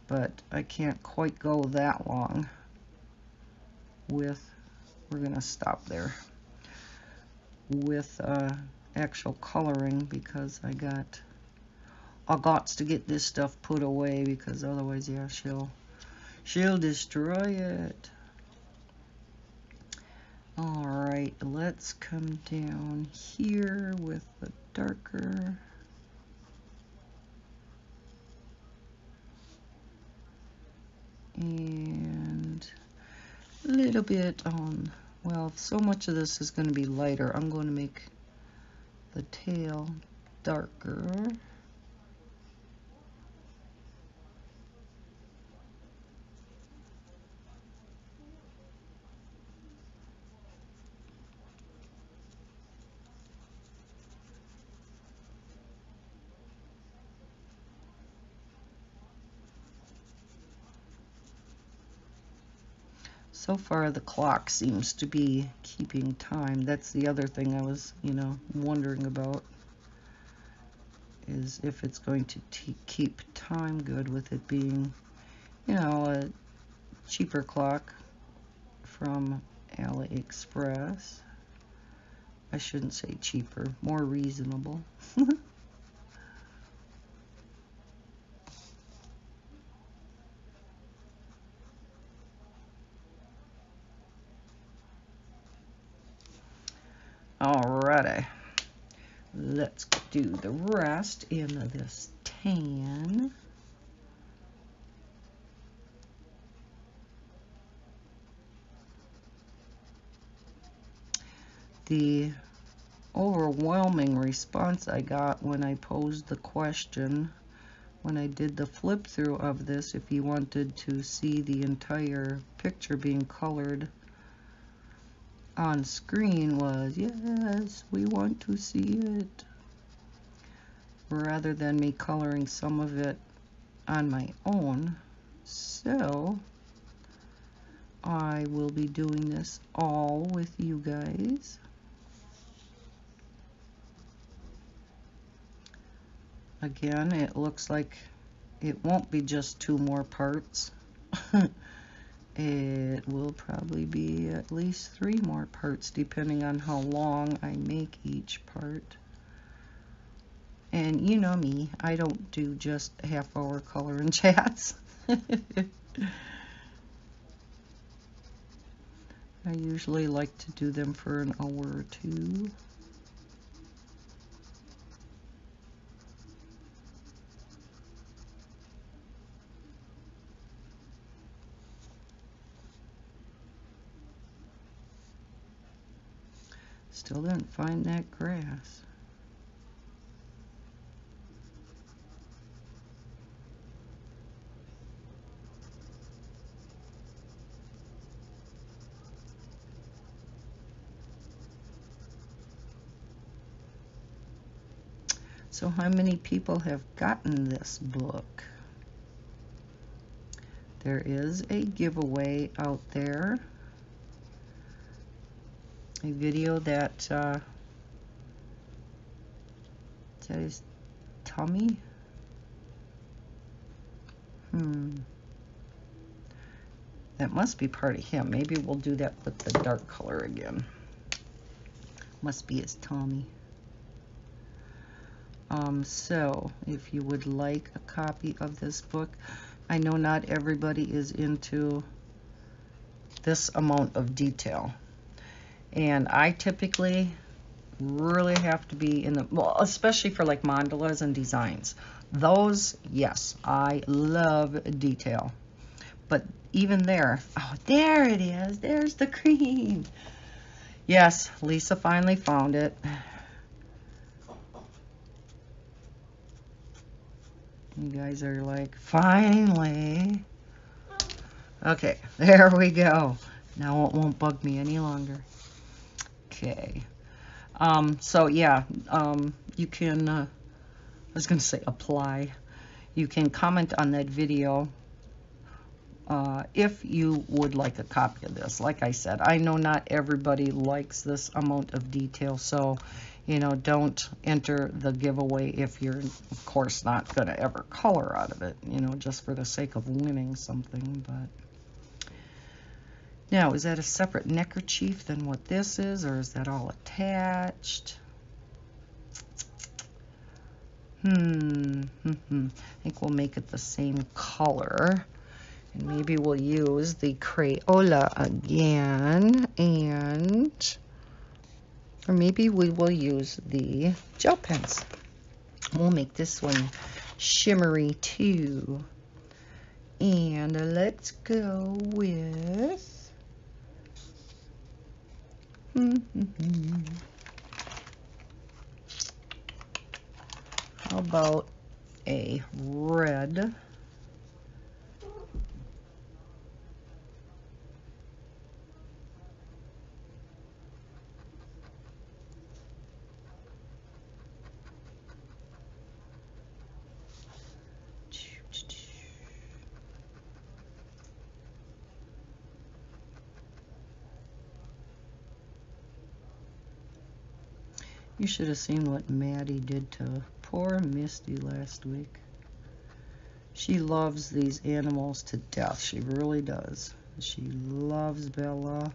But I can't quite go that long with, we're gonna stop there, with actual coloring, because I got to get this stuff put away, because otherwise, yeah, she'll destroy it. All right, let's come down here with the darker. And a little bit on, well, so much of this is going to be lighter. I'm going to make the tail darker. So far, the clock seems to be keeping time. That's the other thing I was, wondering about, is if it's going to keep time good with it being, a cheaper clock from AliExpress. I shouldn't say cheaper, more reasonable. Alrighty, let's do the rest in this tan. The overwhelming response I got when I posed the question, when I did the flip through of this, if you wanted to see the entire picture being colored on screen, was yes, we want to see it, rather than me coloring some of it on my own. So I will be doing this all with you guys. Again, it looks like it won't be just 2 more parts. It will probably be at least 3 more parts, depending on how long I make each part. And you know me, I don't do just half-hour color and chats. I usually like to do them for an hour or 2. Still didn't find that grass. So how many people have gotten this book? There is a giveaway out there. A video that, that is Tommy? That must be part of him. Maybe we'll do that with the dark color again. Must be his Tommy. So if you would like a copy of this book, I know not everybody is into this amount of detail. And I typically really have to be in the, well, especially for like mandalas and designs. Those, yes, I love detail. But even there, oh, there it is. There's the cream. Yes, Lisa finally found it. You guys are like, finally. Okay, there we go. Now it won't bug me any longer. Okay. So yeah, you can, I was going to say apply. You can comment on that video if you would like a copy of this. Like I said, I know not everybody likes this amount of detail, so, you know, don't enter the giveaway if you're, of course, not going to ever color out of it, you know, just for the sake of winning something. But now, is that a separate neckerchief than what this is, or is that all attached? I think we'll make it the same color. And maybe we'll use the Crayola again, and, or maybe we will use the gel pens. We'll make this one shimmery too. And let's go with, how about a red? You should have seen what Maddie did to poor Misty last week. She loves these animals to death. She really does. She loves Bella.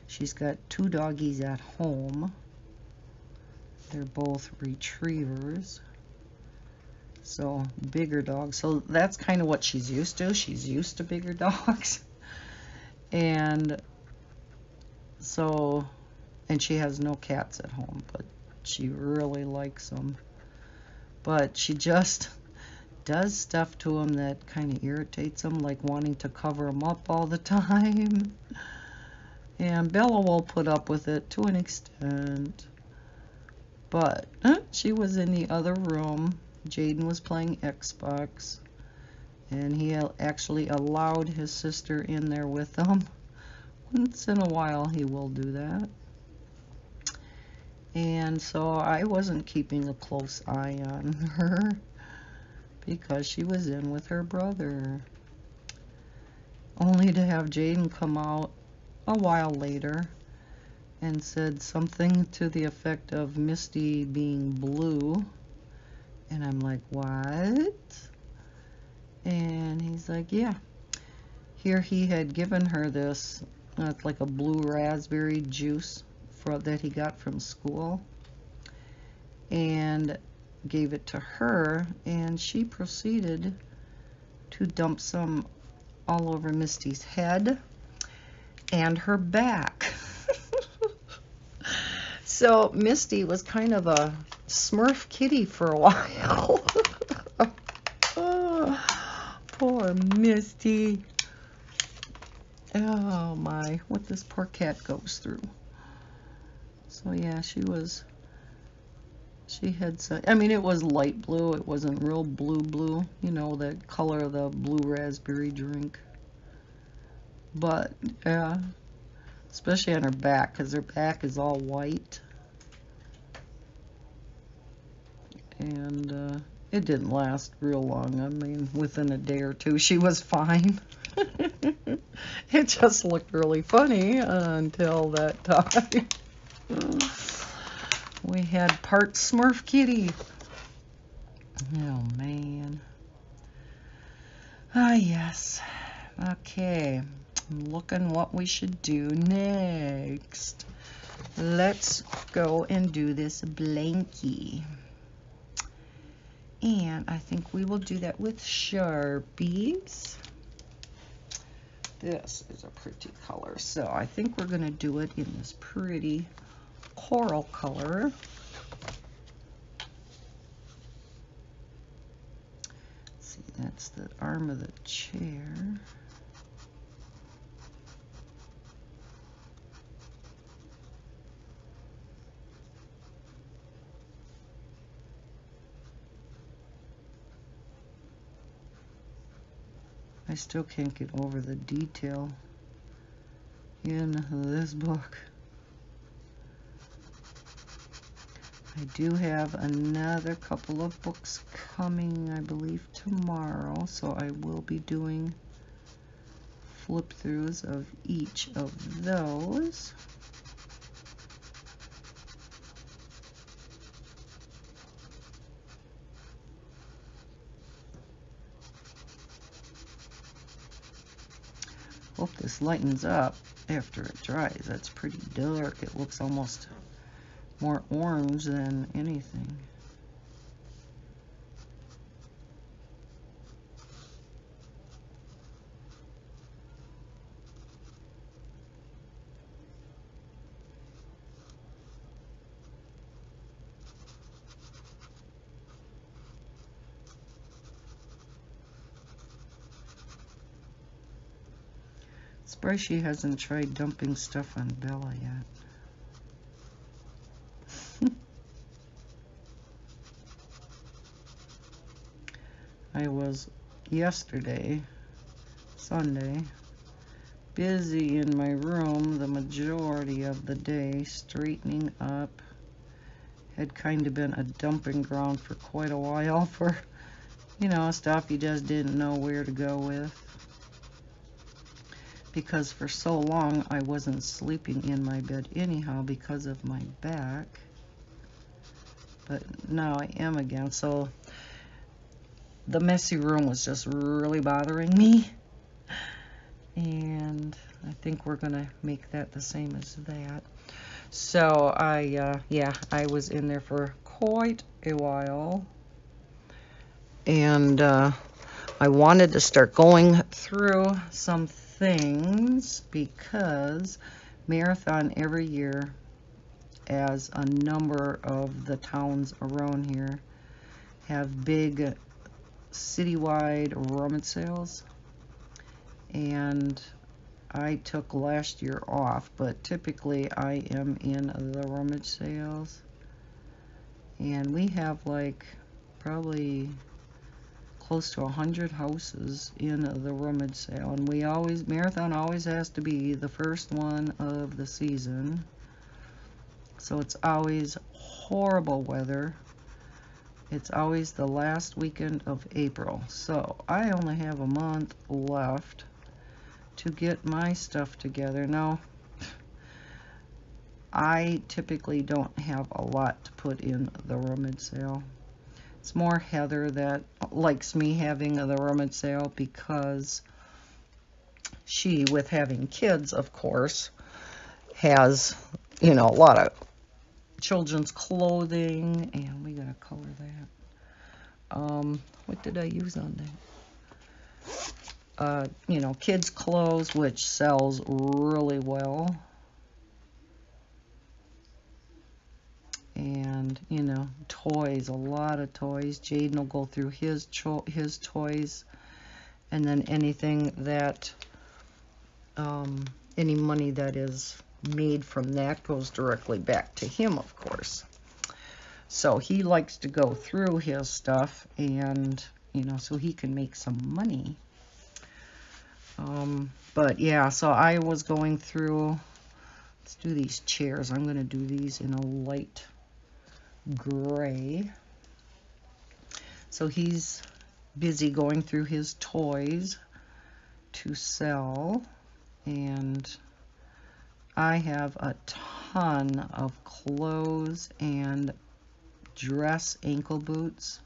She's got 2 doggies at home. They're both retrievers. So bigger dogs. So that's kind of what she's used to. She's used to bigger dogs. And so, and she has no cats at home, but she really likes them. But she just does stuff to them that kind of irritates them, like wanting to cover them up all the time. And Bella will put up with it to an extent. But she was in the other room. Jaden was playing Xbox, and he actually allowed his sister in there with them. Once in a while he will do that. And so I wasn't keeping a close eye on her because she was in with her brother. Only to have Jaden come out a while later and said something to the effect of Misty being blue. And I'm like, what? And he's like, yeah. Here he had given her this, it's like a blue raspberry juice that he got from school, and gave it to her, and she proceeded to dump some all over Misty's head and her back. So Misty was kind of a Smurf kitty for a while. Oh, poor Misty. Oh my, what this poor cat goes through. So yeah, she had some, I mean, it was light blue. It wasn't real blue, you know, the color of the blue raspberry drink. But yeah, especially on her back, because her back is all white. And it didn't last real long. I mean, within a day or two, she was fine. It just looked really funny until that time. We had part Smurf kitty. Oh, man. Ah, yes. Okay. I'm looking what we should do next. Let's go and do this blankie. And I think we will do that with Sharpies. This is a pretty color. So I think we're going to do it in this pretty coral color. Let's see, that's the arm of the chair. I still can't get over the detail in this book. I do have another couple of books coming, I believe, tomorrow, so I will be doing flip-throughs of each of those. Hope this lightens up after it dries. That's pretty dark. It looks almost more orange than anything. Surprised she hasn't tried dumping stuff on Bella yet. I was yesterday, Sunday, busy in my room the majority of the day, straightening up. Had kind of been a dumping ground for quite a while for, you know, stuff you just didn't know where to go with. Because for so long I wasn't sleeping in my bed anyhow because of my back. But now I am again. So the messy room was just really bothering me. And I think we're going to make that the same as that. So yeah, I was in there for quite a while. And I wanted to start going through some things because Marathon every year, as a number of the towns around here have big citywide rummage sales, and I took last year off, but typically I am in the rummage sales, and we have like probably close to 100 houses in the rummage sale, and Marathon always has to be the first one of the season, so it's always horrible weather. It's always the last weekend of April, so I only have a month left to get my stuff together. Now, I typically don't have a lot to put in the rummage sale. It's more Heather that likes me having the rummage sale because she, with having kids, of course, has, a lot of children's clothing, and we gotta color that. What did I use on that? Kids' clothes, which sells really well. And, toys, a lot of toys. Jaden will go through his toys. And then anything that, any money that is made from that goes directly back to him, of course. So he likes to go through his stuff and, so he can make some money. But yeah, so I was going through, let's do these chairs. I'm going to do these in a light gray. So he's busy going through his toys to sell, and I have a ton of clothes and dress ankle boots,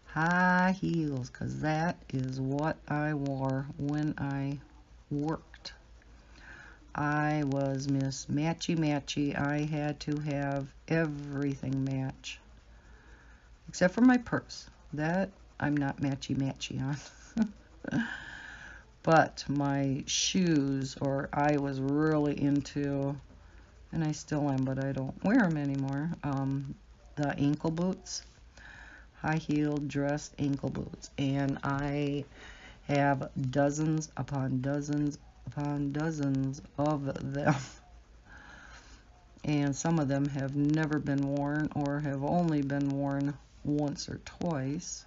high heels, because that is what I wore when I worked. I was Miss Matchy Matchy. I had to have everything match, except for my purse. That I'm not matchy matchy on. But my shoes, or I was really into, and I still am, but I don't wear them anymore, the ankle boots, high-heeled dressed ankle boots, and I have dozens upon dozens upon dozens of them, and some of them have never been worn or have only been worn once or twice.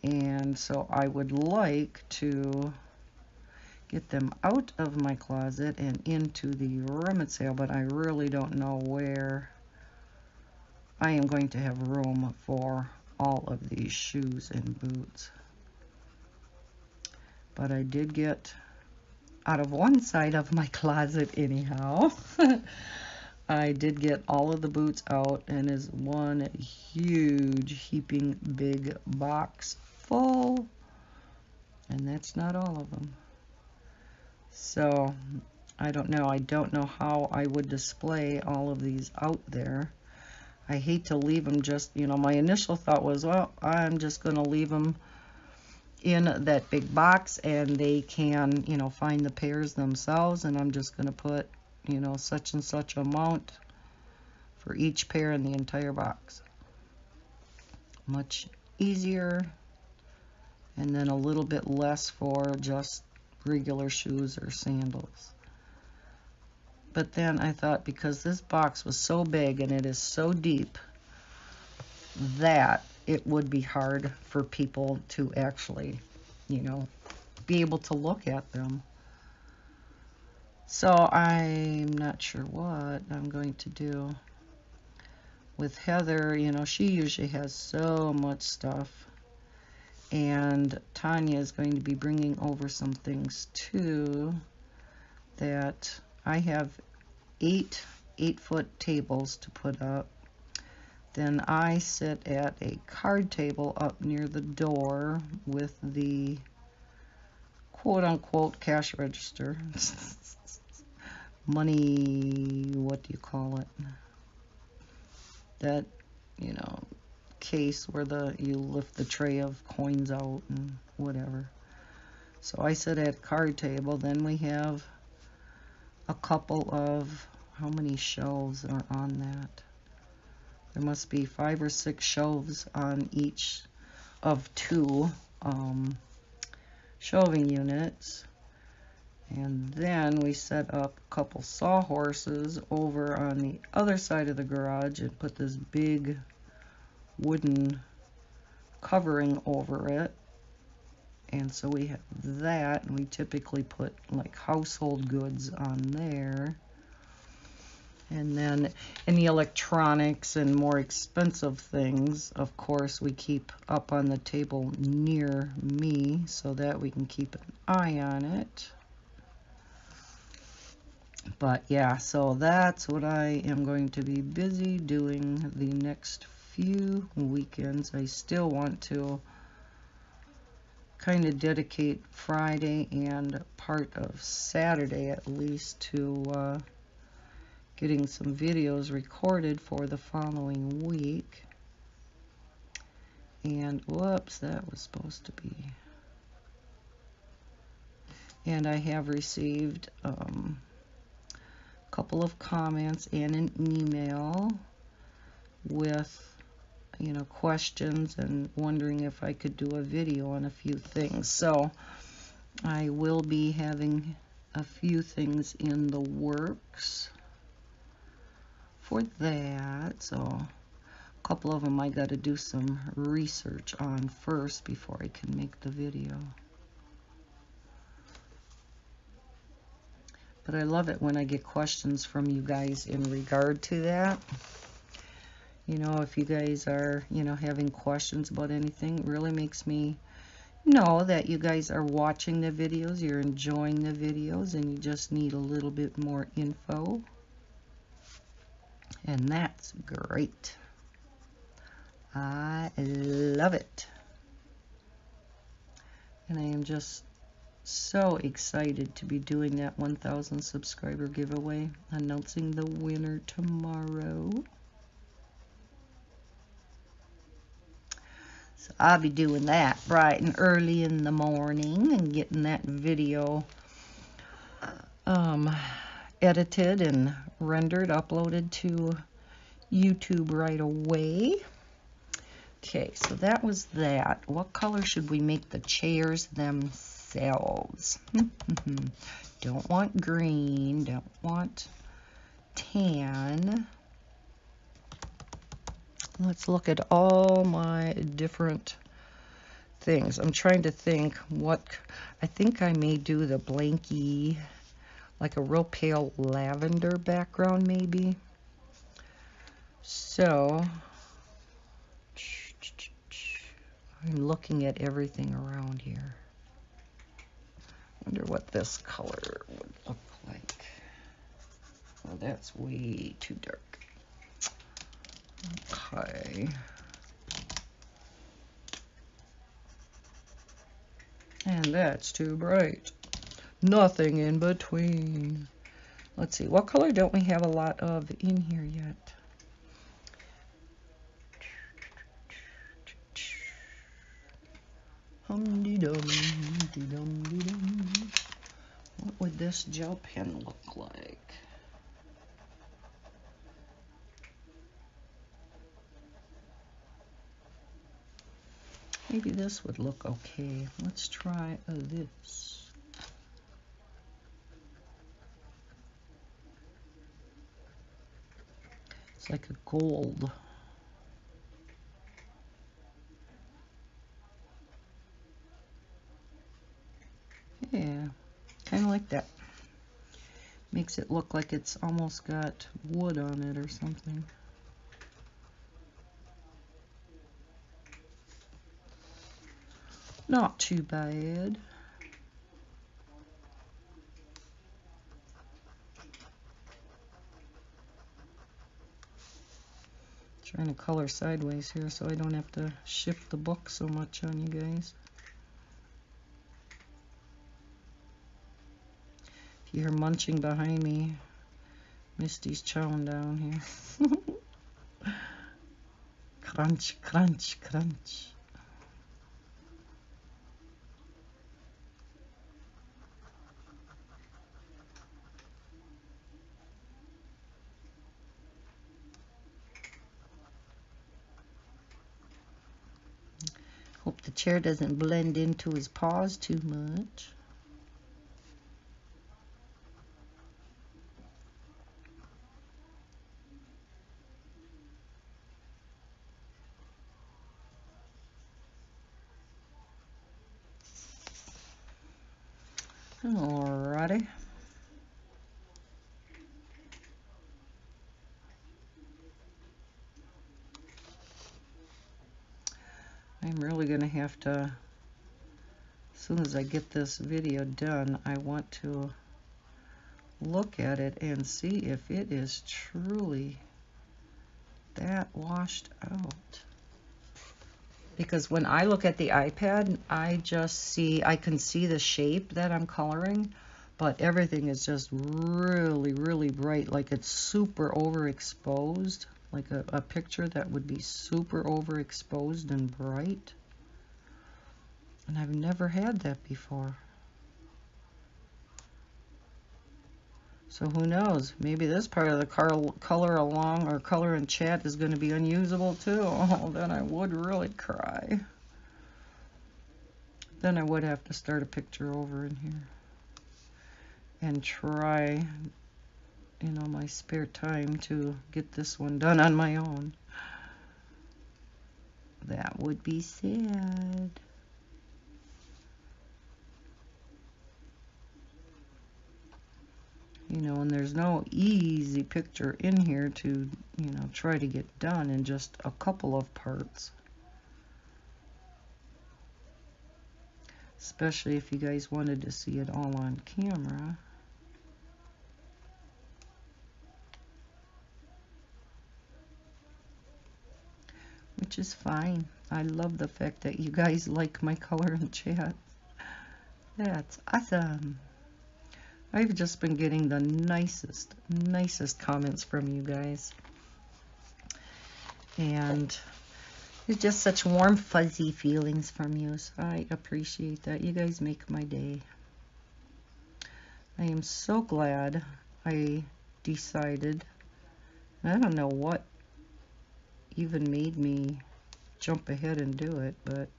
And so I would like to get them out of my closet and into the rummage sale, but I really don't know where I am going to have room for all of these shoes and boots. But I did get out of one side of my closet anyhow. I did get all of the boots out, and is one huge heaping big box full, and that's not all of them. So I don't know how I would display all of these out there. I hate to leave them just, my initial thought was, well, I'm just going to leave them in that big box, and they can, find the pairs themselves, and I'm just going to put, such and such amount for each pair in the entire box. Much easier, and then a little bit less for just regular shoes or sandals. But then I thought, because this box was so big and it is so deep, that it would be hard for people to actually, be able to look at them. So I'm not sure what I'm going to do. With Heather, she usually has so much stuff. And Tanya is going to be bringing over some things too, that I have 8-foot tables to put up. Then I sit at a card table up near the door with the quote-unquote cash register. money, what do you call it? That, you know, case where you lift the tray of coins out and whatever. So I sit at a card table. Then we have a couple of, how many shelves are on that? There must be 5 or 6 shelves on each of 2 shelving units. And then we set up a couple sawhorses over on the other side of the garage and put this big wooden covering over it. And so we have that, and we typically put like household goods on there. And then any electronics and more expensive things, of course, we keep up on the table near me so that we can keep an eye on it. But yeah, so that's what I am going to be busy doing the next few weekends. I still want to kind of dedicate Friday and part of Saturday at least to getting some videos recorded for the following week. And whoops, that was supposed to be. And I have received a couple of comments and an email with, you know, questions and wondering if I could do a video on a few things. So I will be having a few things in the works for that. So a couple of them I got to do some research on first before I can make the video. But I love it when I get questions from you guys in regard to that. You know, if you guys are, you know, having questions about anything, it really makes me know that you guys are watching the videos, you're enjoying the videos, and you just need a little bit more info. And that's great. I love it. And I am just so excited to be doing that 1,000 subscriber giveaway, announcing the winner tomorrow. So I'll be doing that bright and early in the morning and getting that video edited and rendered, uploaded to YouTube right away. Okay, so that was that. What color should we make the chairs themselves? Don't want green, don't want tan. Let's look at all my different things. I'm trying to think what, I think I may do the blanky, like a real pale lavender background maybe. So I'm looking at everything around here. Wonder what this color would look like. Oh, that's way too dark. Okay. And that's too bright. Nothing in between. Let's see, what color don't we have a lot of in here yet? Hum-de-dum-de-dum-de-dum. What would this gel pen look like? Maybe this would look okay. Let's try this. It's like a gold. Yeah, kind of like that. Makes it look like it's almost got wood on it or something. Not too bad. Trying to color sideways here so I don't have to shift the book so much on you guys. If you hear munching behind me, Misty's chowing down here. Crunch, crunch, crunch. Hope the chair doesn't blend into his paws too much. Alrighty. I'm really going to have to, as soon as I get this video done, I want to look at it and see if it is truly that washed out. Because when I look at the iPad, I can see the shape that I'm coloring, but everything is just really, really bright, like it's super overexposed, like a picture that would be super overexposed and bright. And I've never had that before. So who knows? Maybe this part of the color along or color in chat is going to be unusable too. Oh, then I would really cry. Then I would have to start a picture over in here and try, you know, my spare time to get this one done on my own. That would be sad. You know, and there's no easy picture in here to, you know, try to get done in just a couple of parts. Especially if you guys wanted to see it all on camera. Which is fine. I love the fact that you guys like my color in chat. That's awesome. I've just been getting the nicest comments from you guys. And it's just such warm, fuzzy feelings from you. So I appreciate that. You guys make my day. I am so glad I decided. I don't know what even made me jump ahead and do it, but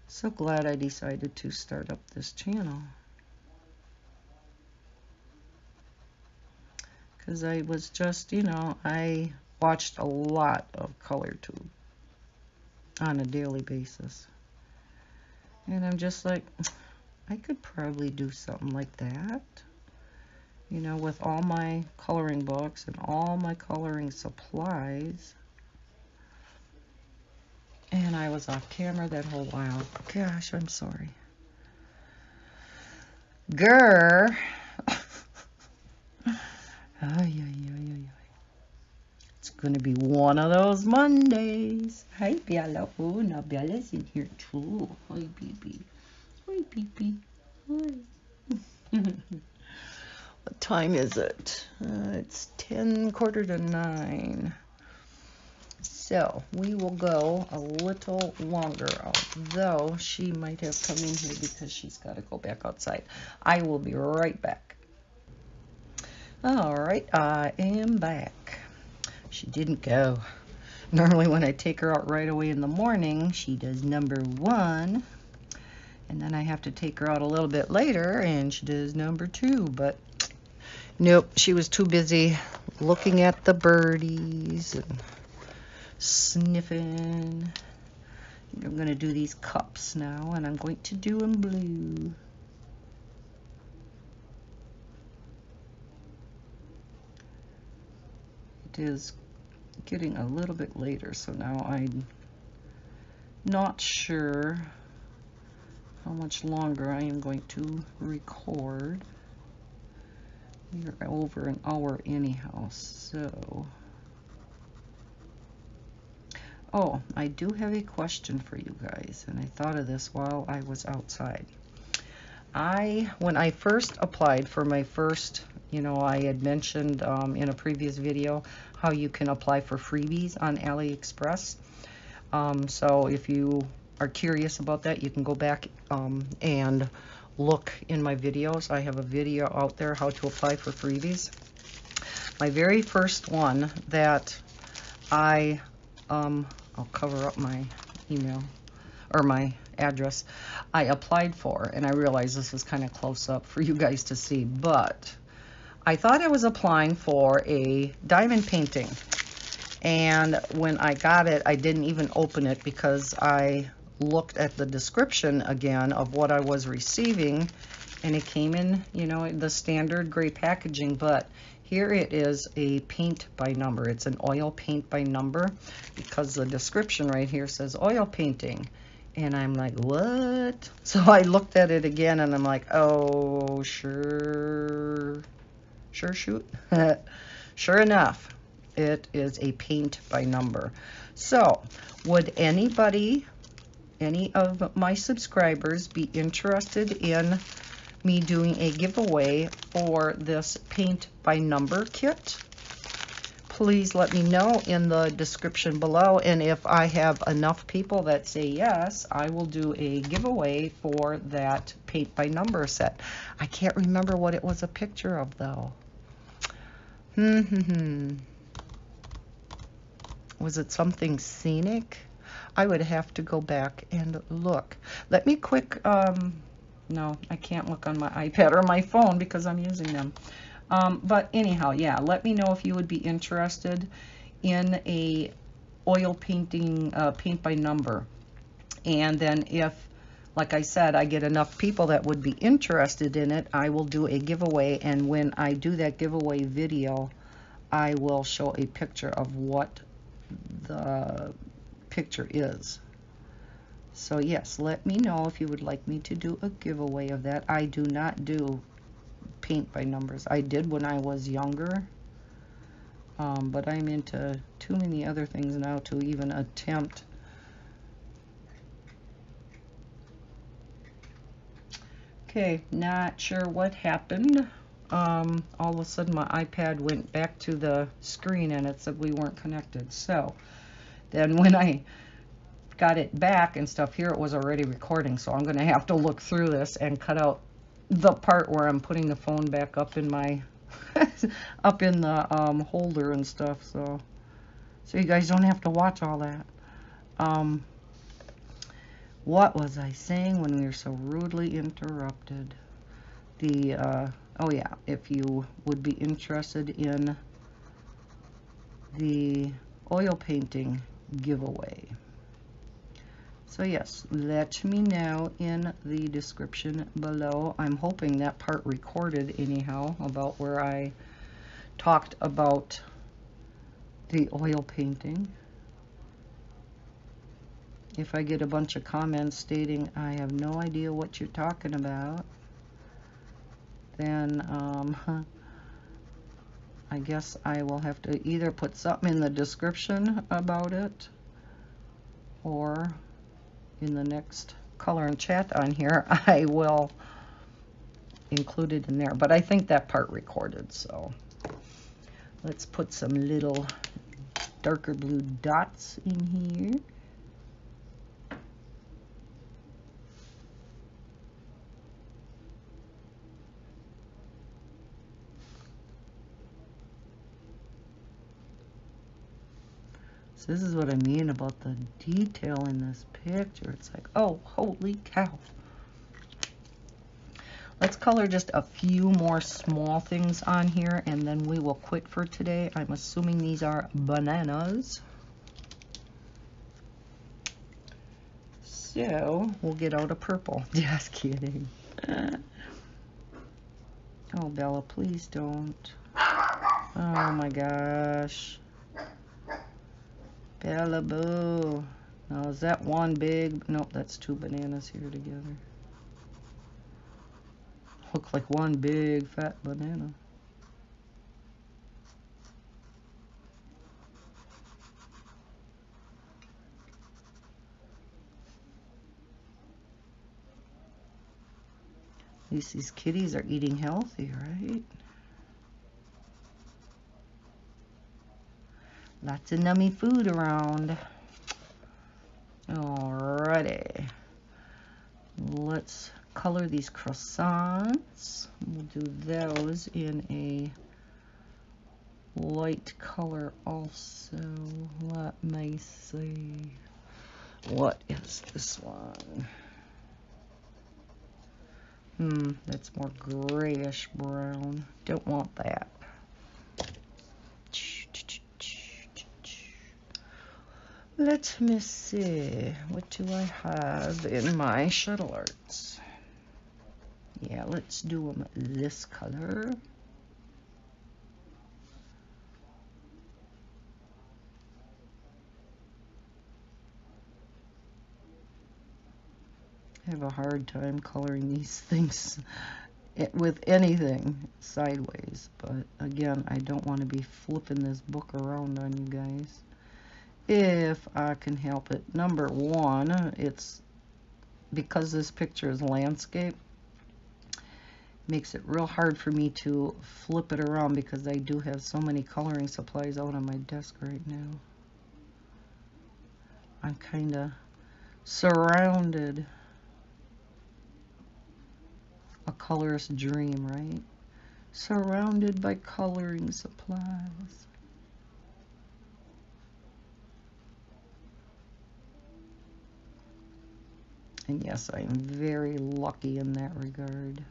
so glad I decided to start up this channel. Because I was just, you know, I watched a lot of ColorTube on a daily basis. And I'm just like, I could probably do something like that. You know, with all my coloring books and all my coloring supplies. And I was off camera that whole while. Gosh, I'm sorry. Grr. Ay, ay, ay, ay, ay. It's going to be one of those Mondays. Hi, Bella. Oh, now Bella's in here too. Hi, baby. Hi, baby. Hi. What time is it? It's 10:45. So we will go a little longer, although she might have come in here because she's got to go back outside. I will be right back. All right, I am back. She didn't go. Normally when I take her out right away in the morning, she does number 1. And then I have to take her out a little bit later and she does number 2. But nope, she was too busy looking at the birdies and sniffing. I'm going to do these cups now, and I'm going to do them blue. It is getting a little bit later, so now I'm not sure how much longer I am going to record. We're over an hour anyhow, so... Oh, I do have a question for you guys, and I thought of this while I was outside. When I first applied for my first You know, I had mentioned in a previous video how you can apply for freebies on AliExpress. So if you are curious about that, you can go back and look in my videos. I have a video out there how to apply for freebies. My very first one that I'll cover up my email or my address, I applied for, and I realized this was kind of close up for you guys to see, but I thought I was applying for a diamond painting. And when I got it, I didn't even open it because I looked at the description again of what I was receiving, and it came in, you know, the standard gray packaging, but here it is a paint by number. It's an oil paint by number because the description right here says oil painting. And I'm like, what? So I looked at it again and I'm like, oh, sure shoot. Sure enough, it is a paint by number. So would anybody, any of my subscribers, be interested in me doing a giveaway for this paint by number kit? Please let me know in the description below, and if I have enough people that say yes, I will do a giveaway for that paint by number set. I can't remember what it was a picture of though. Was it something scenic? I would have to go back and look. Let me quick, no, I can't look on my iPad or my phone because I'm using them. But anyhow, yeah, let me know if you would be interested in a oil painting, paint by number. And then if, like I said, I get enough people that would be interested in it, I will do a giveaway. And when I do that giveaway video, I will show a picture of what the picture is. So yes, let me know if you would like me to do a giveaway of that. I do not do paint by numbers. I did when I was younger, but I'm into too many other things now to even attempt. Okay, not sure what happened. All of a sudden my iPad went back to the screen and it said we weren't connected. So then when I got it back and stuff, here it was already recording, so I'm going to have to look through this and cut out the part where I'm putting the phone back up in my up in the holder and stuff, so you guys don't have to watch all that. What was I saying when we were so rudely interrupted? The oh yeah, if you would be interested in the oil painting giveaway. So yes, let me know in the description below. I'm hoping that part recorded anyhow, about where I talked about the oil painting. If I get a bunch of comments stating I have no idea what you're talking about, then I guess I will have to either put something in the description about it, or in the next color and chat on here, I will include it in there. But I think that part recorded, so let's put some little darker blue dots in here. So this is what I mean about the detail in this picture. It's like, oh, holy cow. Let's color just a few more small things on here, and then we will quit for today. I'm assuming these are bananas. So we'll get out a purple. Just kidding. Oh, Bella, please don't. Oh my gosh. Bella boo. Now is that one big? Nope, that's two bananas here together. Look like one big fat banana. At least these kitties are eating healthy, right? Lots of nummy food around. Alrighty. Let's color these croissants. We'll do those in a light color also. Let me see. What is this one? That's more grayish brown. Don't want that. Let me see. What do I have in my shuttle arts? Yeah, let's do them this color. I have a hard time coloring these things with anything sideways, but again, I don't want to be flipping this book around on you guys if I can help it. Number one, it's because this picture is landscape, makes it real hard for me to flip it around because I do have so many coloring supplies out on my desk right now. I'm kind of surrounded. A colorist dream, right? Surrounded by coloring supplies. And yes, I am very lucky in that regard.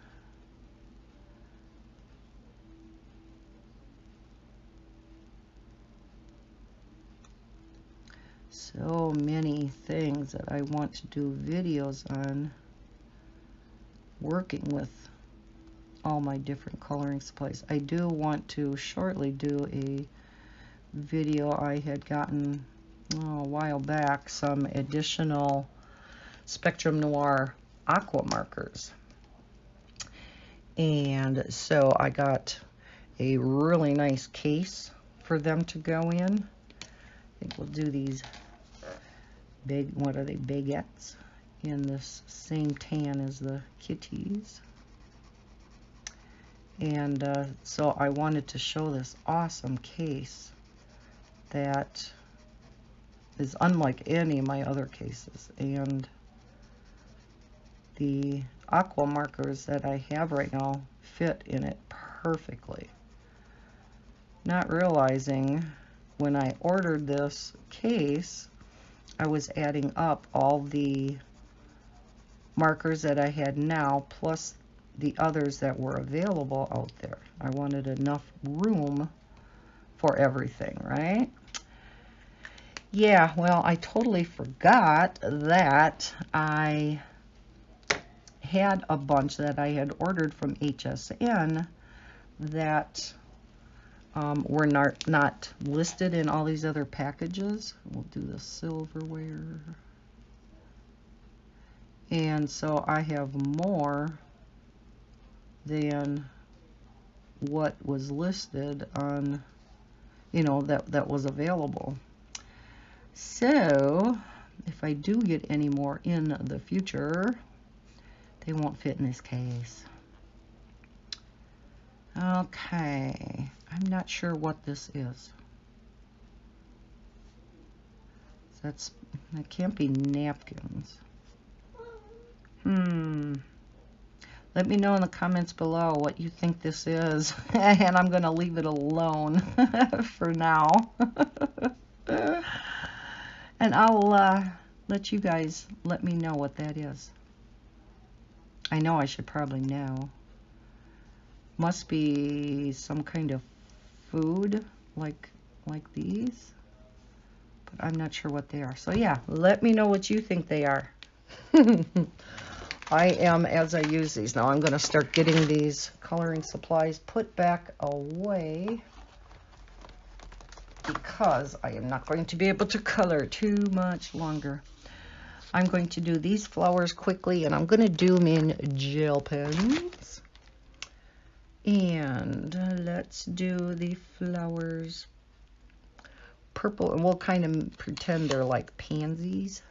So many things that I want to do videos on, working with all my different coloring supplies. I do want to shortly do a video. I had gotten a while back some additional Spectrum Noir aqua markers, and so I got a really nice case for them to go in. I think we'll do these big, what are they, baguettes, in this same tan as the kitties. And so I wanted to show this awesome case that is unlike any of my other cases. And the aqua markers that I have right now fit in it perfectly. Not realizing when I ordered this case, I was adding up all the markers that I had now plus the others that were available out there. I wanted enough room for everything, right? Yeah, well, I totally forgot that I had a bunch that I had ordered from HSN that were not listed in all these other packages. We'll do the silverware. And so I have more than what was listed on, you know, that was available. So if I do get any more in the future, they won't fit in this case. Okay, I'm not sure what this is. That can't be napkins. Let me know in the comments below what you think this is, and I'm going to leave it alone for now. And I'll let you guys let me know what that is. I know I should probably know. Must be some kind of food like these, but I'm not sure what they are. So yeah, let me know what you think they are. I am, as I use these now, I'm going to start getting these coloring supplies put back away because I am not going to be able to color too much longer. I'm going to do these flowers quickly, and I'm going to do them in gel pens. And let's do the flowers purple, and we'll kind of pretend they're like pansies.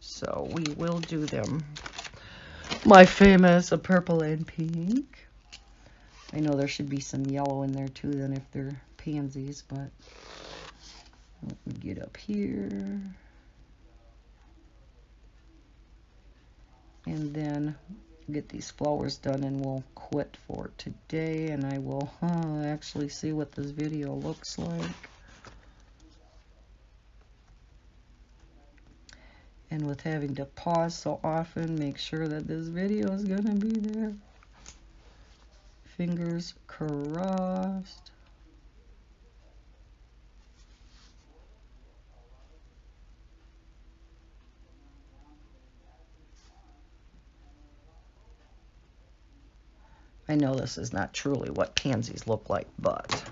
So we will do them. My famous purple and pink. I know there should be some yellow in there too then if they're pansies, but Get up here. And then get these flowers done, and we'll quit for today, and I will actually see what this video looks like. And with having to pause so often, make sure that this video is gonna be there. Fingers crossed. I know this is not truly what pansies look like, but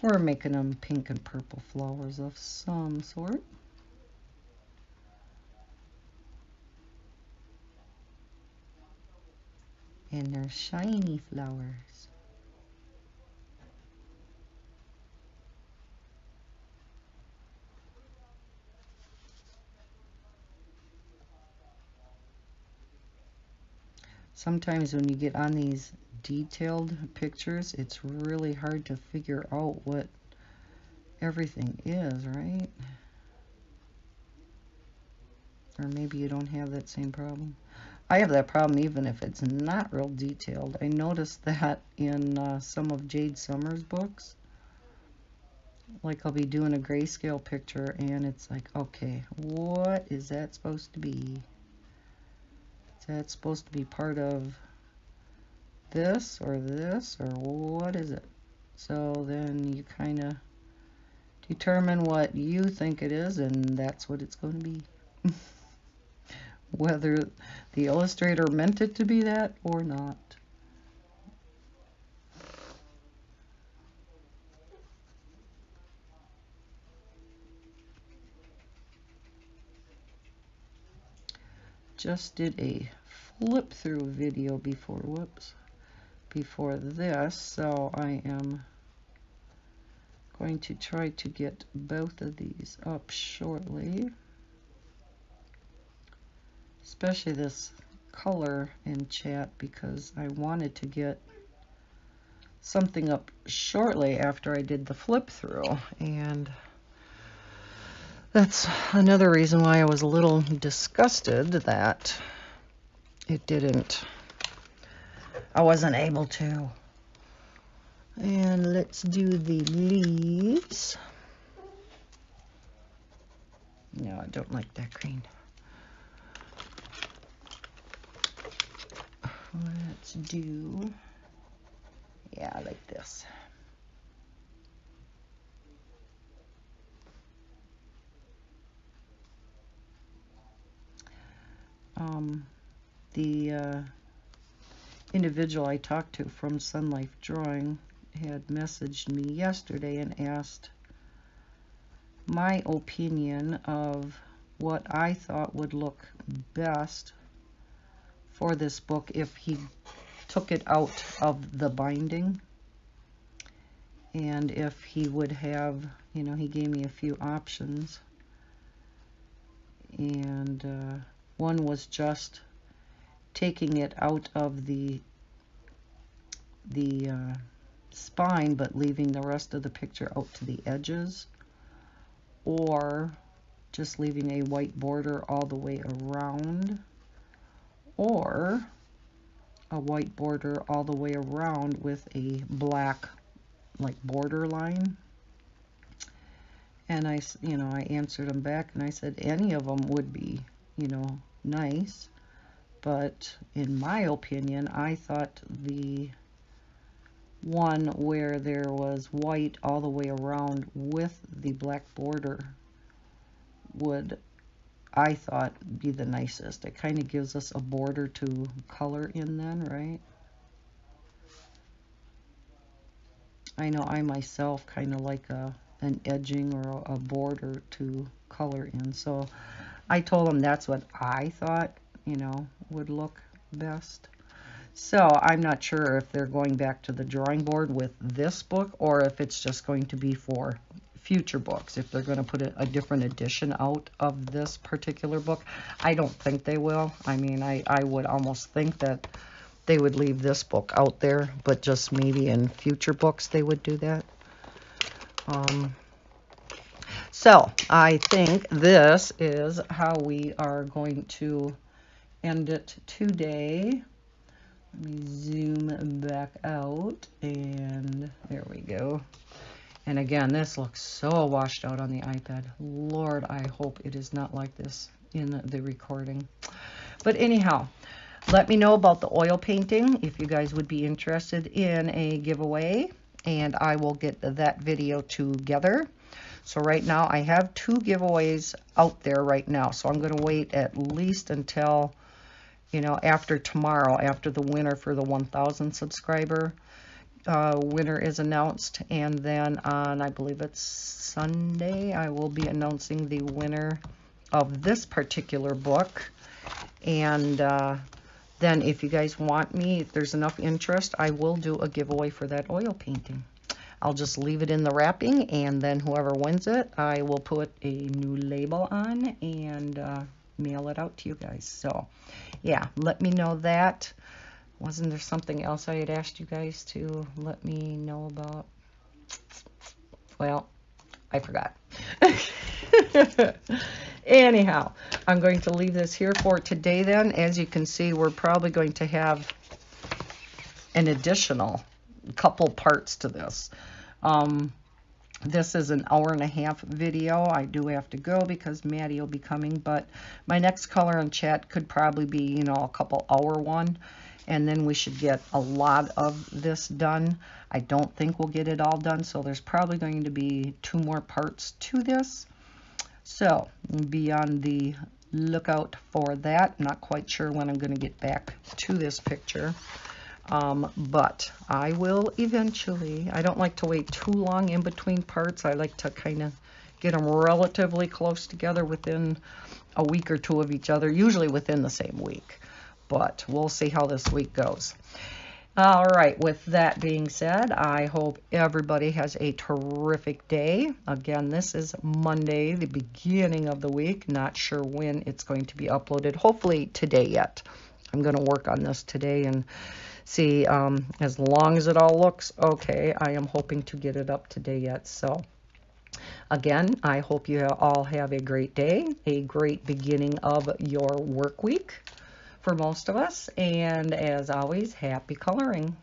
we're making them pink and purple flowers of some sort. And they're shiny flowers. Sometimes when you get on these detailed pictures, it's really hard to figure out what everything is, right? Or maybe you don't have that same problem. I have that problem even if it's not real detailed. I noticed that in some of Jade Summers' books. Like I'll be doing a grayscale picture and it's like, okay, what is that supposed to be? Is that supposed to be part of this, or what is it? So then you kind of determine what you think it is, and that's what it's going to be. Whether the illustrator meant it to be that or not. Just did a flip through video before, before this, so I am going to try to get both of these up shortly. Especially this color in chat, because I wanted to get something up shortly after I did the flip through, and that's another reason why I was a little disgusted that I wasn't able to. And let's do the leaves. No, I don't like that green. Let's do, yeah, I like this. The individual I talked to from Sunlife Drawing had messaged me yesterday and asked my opinion of what I thought would look best for this book if he took it out of the binding, and if he would have, you know, he gave me a few options, and one was just taking it out of the spine but leaving the rest of the picture out to the edges, or just leaving a white border all the way around, or a white border all the way around with a black like border line. And I answered him back and I said any of them would be, nice, but in my opinion I thought the one where there was white all the way around with the black border would, I thought, be the nicest. It kind of gives us a border to color in then, right? I know I myself kind of like an edging or a border to color in. So I told him that's what I thought, would look best. So I'm not sure if they're going back to the drawing board with this book or if it's just going to be for future books, if they're going to put a different edition out of this particular book. I don't think they will. I mean, I would almost think that they would leave this book out there, but just maybe in future books they would do that. So I think this is how we are going to end it today. Let me zoom back out, and there we go. And again, this looks so washed out on the iPad. Lord, I hope it is not like this in the recording. But anyhow, let me know about the oil painting if you guys would be interested in a giveaway, and I will get that video together. So right now I have 2 giveaways out there right now. So I'm going to wait at least until, you know, after tomorrow, after the winner for the 1,000 subscriber winner is announced. And then on, I believe it's Sunday, I will be announcing the winner of this particular book. And then if you guys want me, if there's enough interest, I will do a giveaway for that oil painting. I'll just leave it in the wrapping, and then whoever wins it, I will put a new label on and mail it out to you guys. So yeah, let me know that. Wasn't there something else I had asked you guys to let me know about? Well, I forgot. Anyhow, I'm going to leave this here for today then. As you can see, we're probably going to have an additional couple parts to this. This is an 1.5-hour video. I do have to go because Maddie will be coming, but my next color and chat could probably be, you know, a couple hour one, and then we should get a lot of this done. I don't think we'll get it all done, so there's probably going to be 2 more parts to this. So be on the lookout for that. Not quite sure when I'm going to get back to this picture. But I will eventually. I don't like to wait too long in between parts. I like to kind of get them relatively close together within a week or 2 of each other, usually within the same week. But we'll see how this week goes. All right, with that being said, I hope everybody has a terrific day. Again, this is Monday, the beginning of the week. Not sure when it's going to be uploaded. Hopefully today yet. I'm going to work on this today and see, as long as it all looks okay, I am hoping to get it up today yet. So again, I hope you all have a great day, a great beginning of your work week for most of us. And as always, happy coloring.